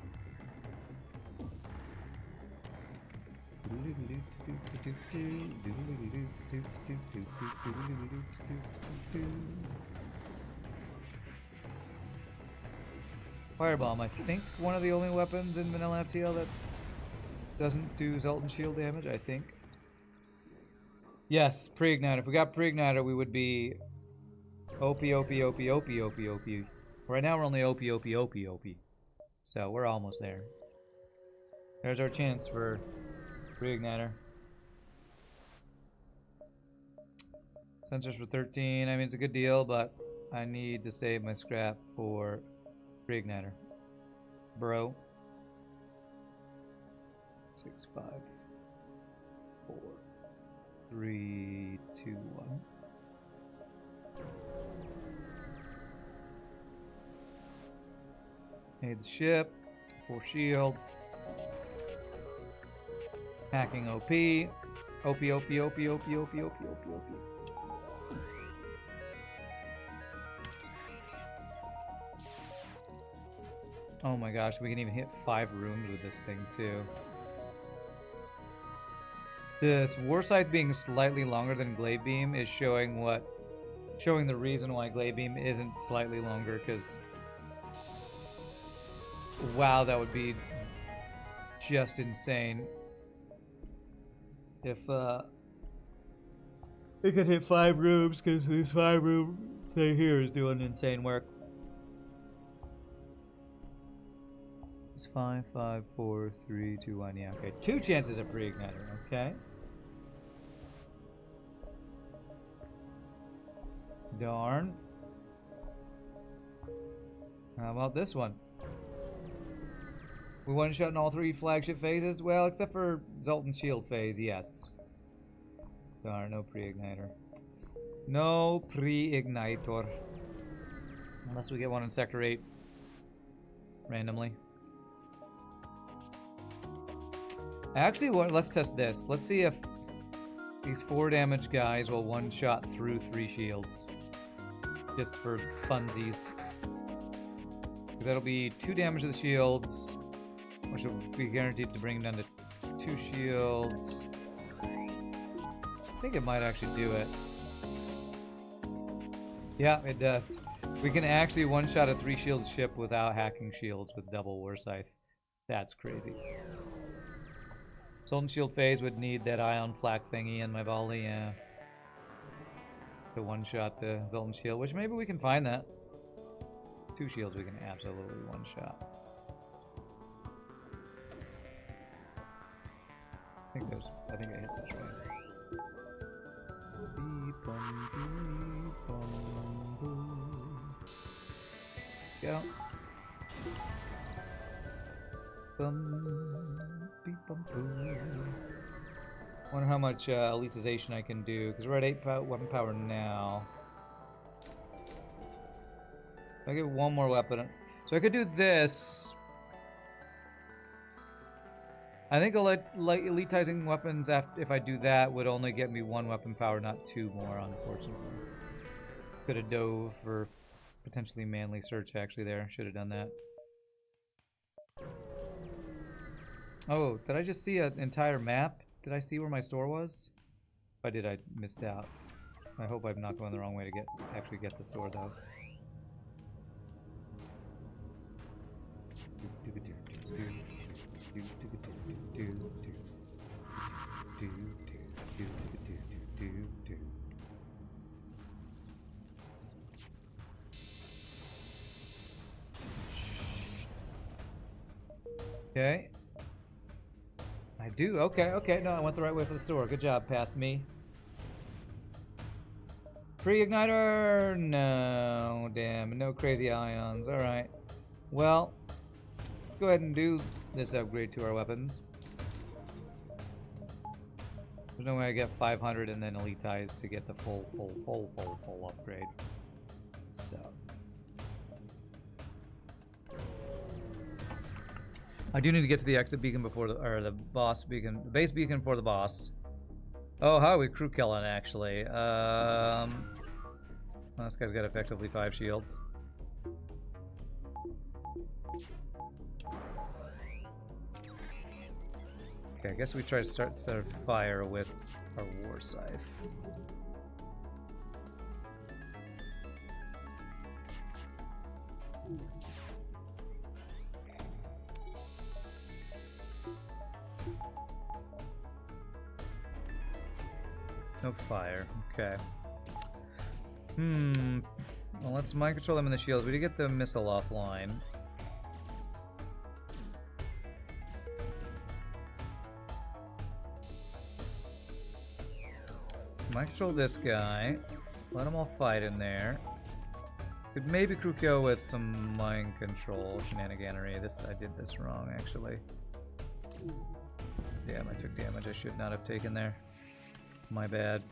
Firebomb, I think one of the only weapons in vanilla FTL that doesn't do Zoltan shield damage, I think. Yes, pre-igniter. If we got pre-igniter, we would be OP. Right now we're only OP. So we're almost there. There's our chance for pre-igniter. Sensors for 13. I mean, it's a good deal, but I need to save my scrap for pre-igniter. Bro. 6, 5, 4, 3, 2, 1. Made the ship. 4 shields. Hacking OP. OP. Oh my gosh, we can even hit 5 rooms with this thing too. This War Scythe being slightly longer than Glaive Beam is showing the reason why Glaive Beam isn't slightly longer, because wow, that would be just insane if it could hit 5 rooms, because this 5 room thing here is doing insane work. It's 5, 5, 4, 3, 2, 1. Yeah, okay. 2 chances of pre-igniter. Okay. Darn. How about this one? We one-shot in all 3 flagship phases? Well, except for Zoltan Shield phase, yes. Darn, no pre-igniter. No pre-igniter. Unless we get one in Sector 8. Randomly. Actually, let's test this. Let's see if these 4 damage guys will one-shot through 3 shields. Just for funsies. Because that'll be 2 damage to the shields, which will be guaranteed to bring them down to 2 shields. I think it might actually do it. Yeah, it does. We can actually one-shot a 3-shield ship without hacking shields with double War Scythe. That's crazy. Zoltan Shield phase would need that ion flak thingy in my volley, yeah. To one-shot the Zoltan Shield, which maybe we can find that. 2 shields we can absolutely one-shot. I think I hit those right. Go. Wonder how much elitization I can do, because we're at 8 weapon power now. I get 1 more weapon. So I could do this. I think elitizing weapons, if I do that, would only get me 1 weapon power, not 2 more, unfortunately. Could have dove for potentially manly search actually there. Should have done that. Oh, did I just see an entire map? Did I see where my store was? If I did, I missed out. I hope I'm not going the wrong way to actually get the store though. Okay. I do. Okay. No, I went the right way for the store. Good job, past me. Pre-igniter? No. Damn. No crazy ions. Alright. Well, let's go ahead and do this upgrade to our weapons. There's no way I get 500 and then elitize to get the full upgrade. So. I do need to get to the exit beacon before the boss beacon, the base beacon for the boss. Oh, how are we crew killing actually? Well, this guy's got effectively 5 shields. Okay, I guess we try to start fire with our War Scythe. No fire. Okay. Well, let's mind control them in the shields. We did get the missile offline. Mind control this guy. Let them all fight in there. Could maybe crew kill with some mind control shenaniganery. I did this wrong, actually. Damn, I took damage I should not have taken there. My bad.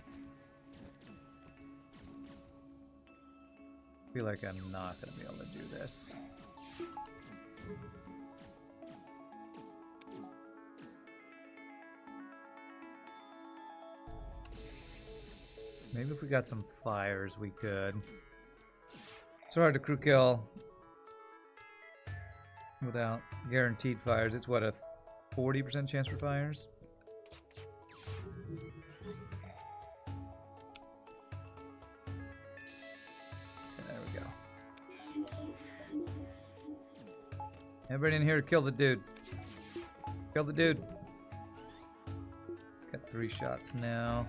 I feel like I'm not gonna be able to do this. Maybe if we got some fires, we could. It's hard to crew kill without guaranteed fires. It's what, a 40% chance for fires? Everybody in here to kill the dude. Kill the dude. It's got 3 shots now.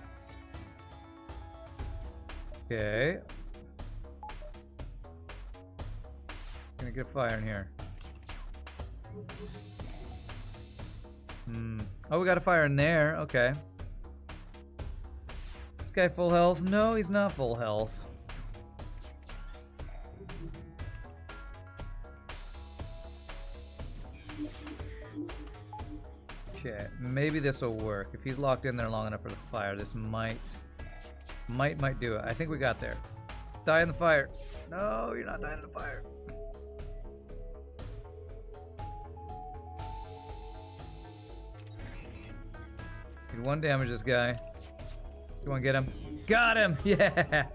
Okay. Gonna get fire in here. Oh, we got a fire in there. Okay. This guy full health? No, he's not full health. Okay, maybe this will work. If he's locked in there long enough for the fire, this might do it. I think we got there. Die in the fire. No, you're not dying in the fire. Need one damage this guy. You want to get him? Got him! Yeah! The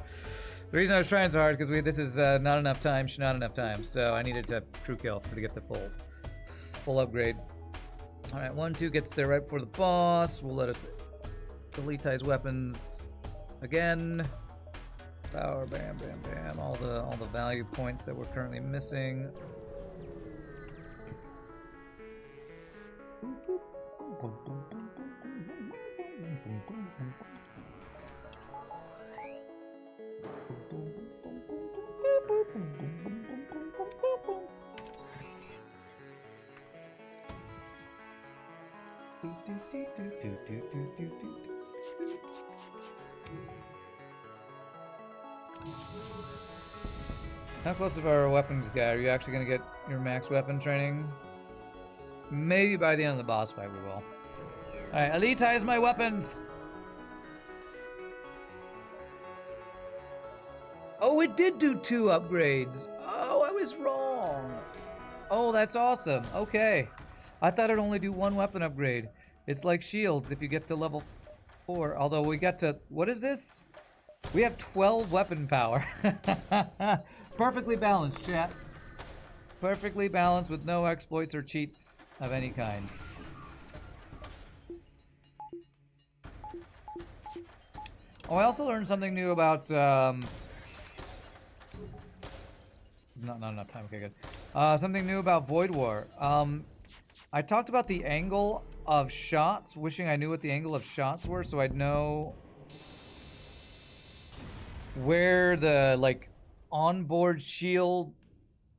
reason I was trying so hard because this is not enough time, so I needed to crew kill to get the full upgrade. Alright, 1-2 gets there right before the boss. We'll let us delete his weapons again. Power, bam, bam, bam. All the value points that we're currently missing. How close of our weapons guy? Are you actually going to get your max weapon training? Maybe by the end of the boss fight we will. Alright, elitize my weapons! Oh, it did do 2 upgrades. Oh, I was wrong. Oh, that's awesome. Okay. I thought it'd only do 1 weapon upgrade. It's like shields if you get to level 4. Although we got to... What is this? We have 12 weapon power. Perfectly balanced, chat. Perfectly balanced with no exploits or cheats of any kind. Oh, I also learned something new about... It's not enough time. Okay, good. Something new about Void War. I talked about the angle of shots, wishing I knew what the angle of shots were so I'd know where the, like, onboard shield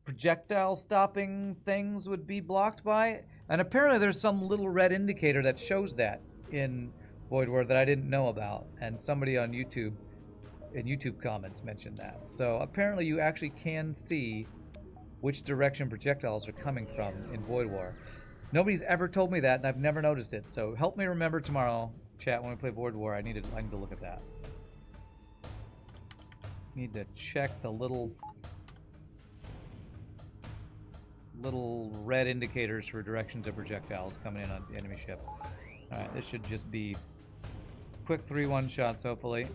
projectile stopping things would be blocked by. And apparently there's some little red indicator that shows that in Void War that I didn't know about. And somebody on YouTube, in YouTube comments, mentioned that. So apparently you actually can see which direction projectiles are coming from in Void War. Nobody's ever told me that, and I've never noticed it. So help me remember tomorrow, chat, when we play Void War. I need to look at that. Need to check the little red indicators for directions of projectiles coming in on the enemy ship. Alright, this should just be quick 3-1 shots, hopefully.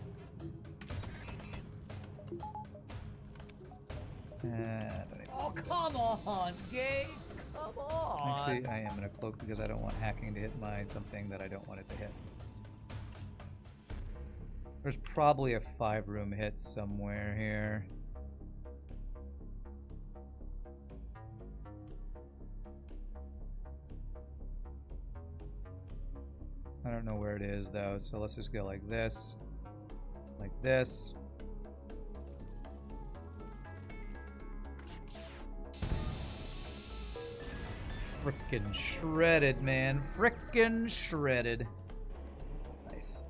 Oh, come on, Gabe! Come on! Actually, I am going to cloak because I don't want hacking to hit my something that I don't want it to hit. There's probably a 5-room hit somewhere here. I don't know where it is though, so let's just go like this. Like this. Frickin' shredded, man. Frickin' shredded. Nice.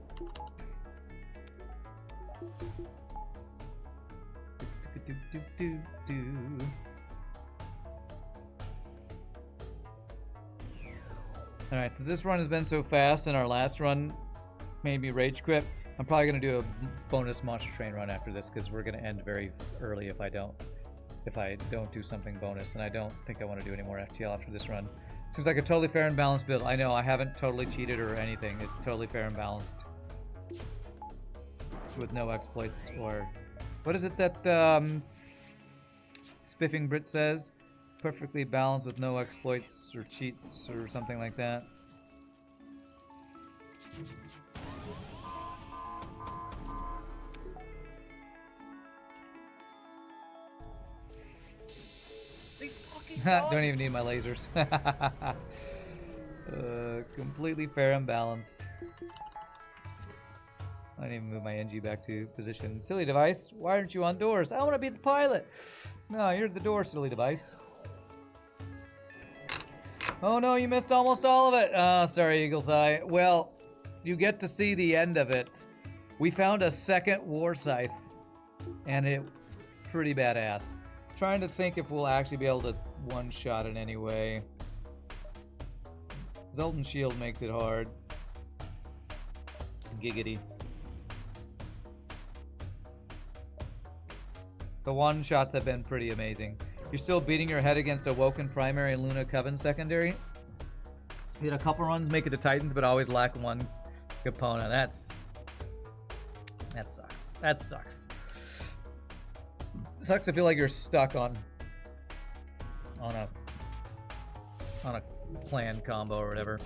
Alright, since this run has been so fast and our last run made me rage quit, I'm probably going to do a bonus monster train run after this because we're going to end very early if I don't do something bonus, and I don't think I want to do any more FTL after this run. Seems like a totally fair and balanced build. I know, I haven't totally cheated or anything. It's totally fair and balanced. With no exploits or... What is it that Spiffing Brit says? Perfectly balanced with no exploits or cheats or something like that. These fucking dogs. Don't even need my lasers. Completely fair and balanced. I didn't even move my NG back to position. Silly device, why aren't you on doors? I want to be the pilot. No, you're the door, silly device. Oh no, you missed almost all of it. Ah, sorry, Eagle's Eye. Well, you get to see the end of it. We found a second War Scythe, and it pretty badass. Trying to think if we'll actually be able to one-shot it anyway. Zoltan Shield makes it hard. Giggity. The one-shots have been pretty amazing. You're still beating your head against a Woken primary and Luna Coven secondary. You had a couple runs make it to Titans, but always lack one component. That sucks. That sucks. Sucks to feel like you're stuck on a planned combo or whatever.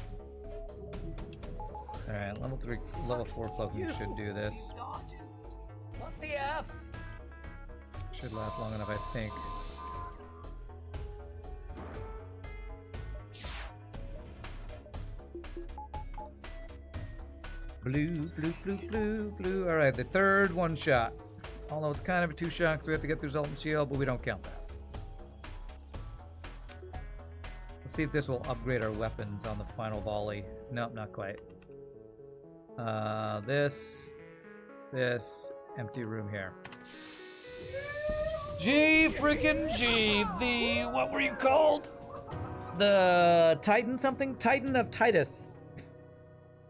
All right, level 4 cloaking should do this. What the F? Should last long enough, I think. Blue, blue, blue, blue, blue. All right, the third one shot. Although it's kind of a 2-shot, because we have to get through Zoltan Shield, but we don't count that. Let's see if this will upgrade our weapons on the final volley. Nope, not quite. This, empty room here. G freaking G, the, what were you called? The Titan something? Titan of Titus.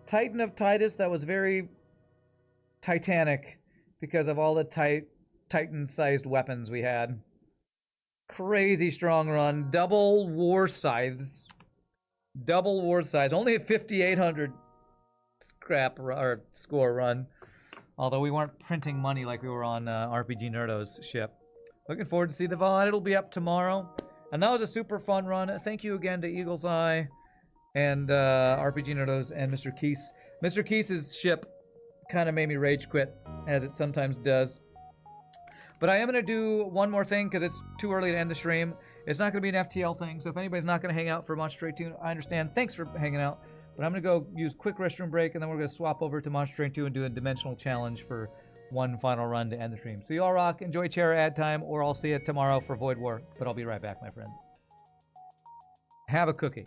Titan of Titus, that was very titanic because of all the Titan-sized weapons we had. Crazy strong run. Double War Scythes. Double War Scythes. Only a 5,800 scrap or score run. Although we weren't printing money like we were on RPG Nerdo's ship. Looking forward to see the VOD. It'll be up tomorrow. And that was a super fun run. Thank you again to Eagle's Eye and RPG Nerdos and Mr. Keese. Mr. Keese's ship kind of made me rage quit, as it sometimes does. But I am going to do one more thing because it's too early to end the stream. It's not going to be an FTL thing, so if anybody's not going to hang out for Monster Train 2, I understand. Thanks for hanging out. But I'm going to go use quick restroom break, and then we're going to swap over to Monster Train 2 and do a dimensional challenge for one final run to end the stream. So you all rock, enjoy chair ad time, or I'll see you tomorrow for Void War. But I'll be right back, my friends. Have a cookie.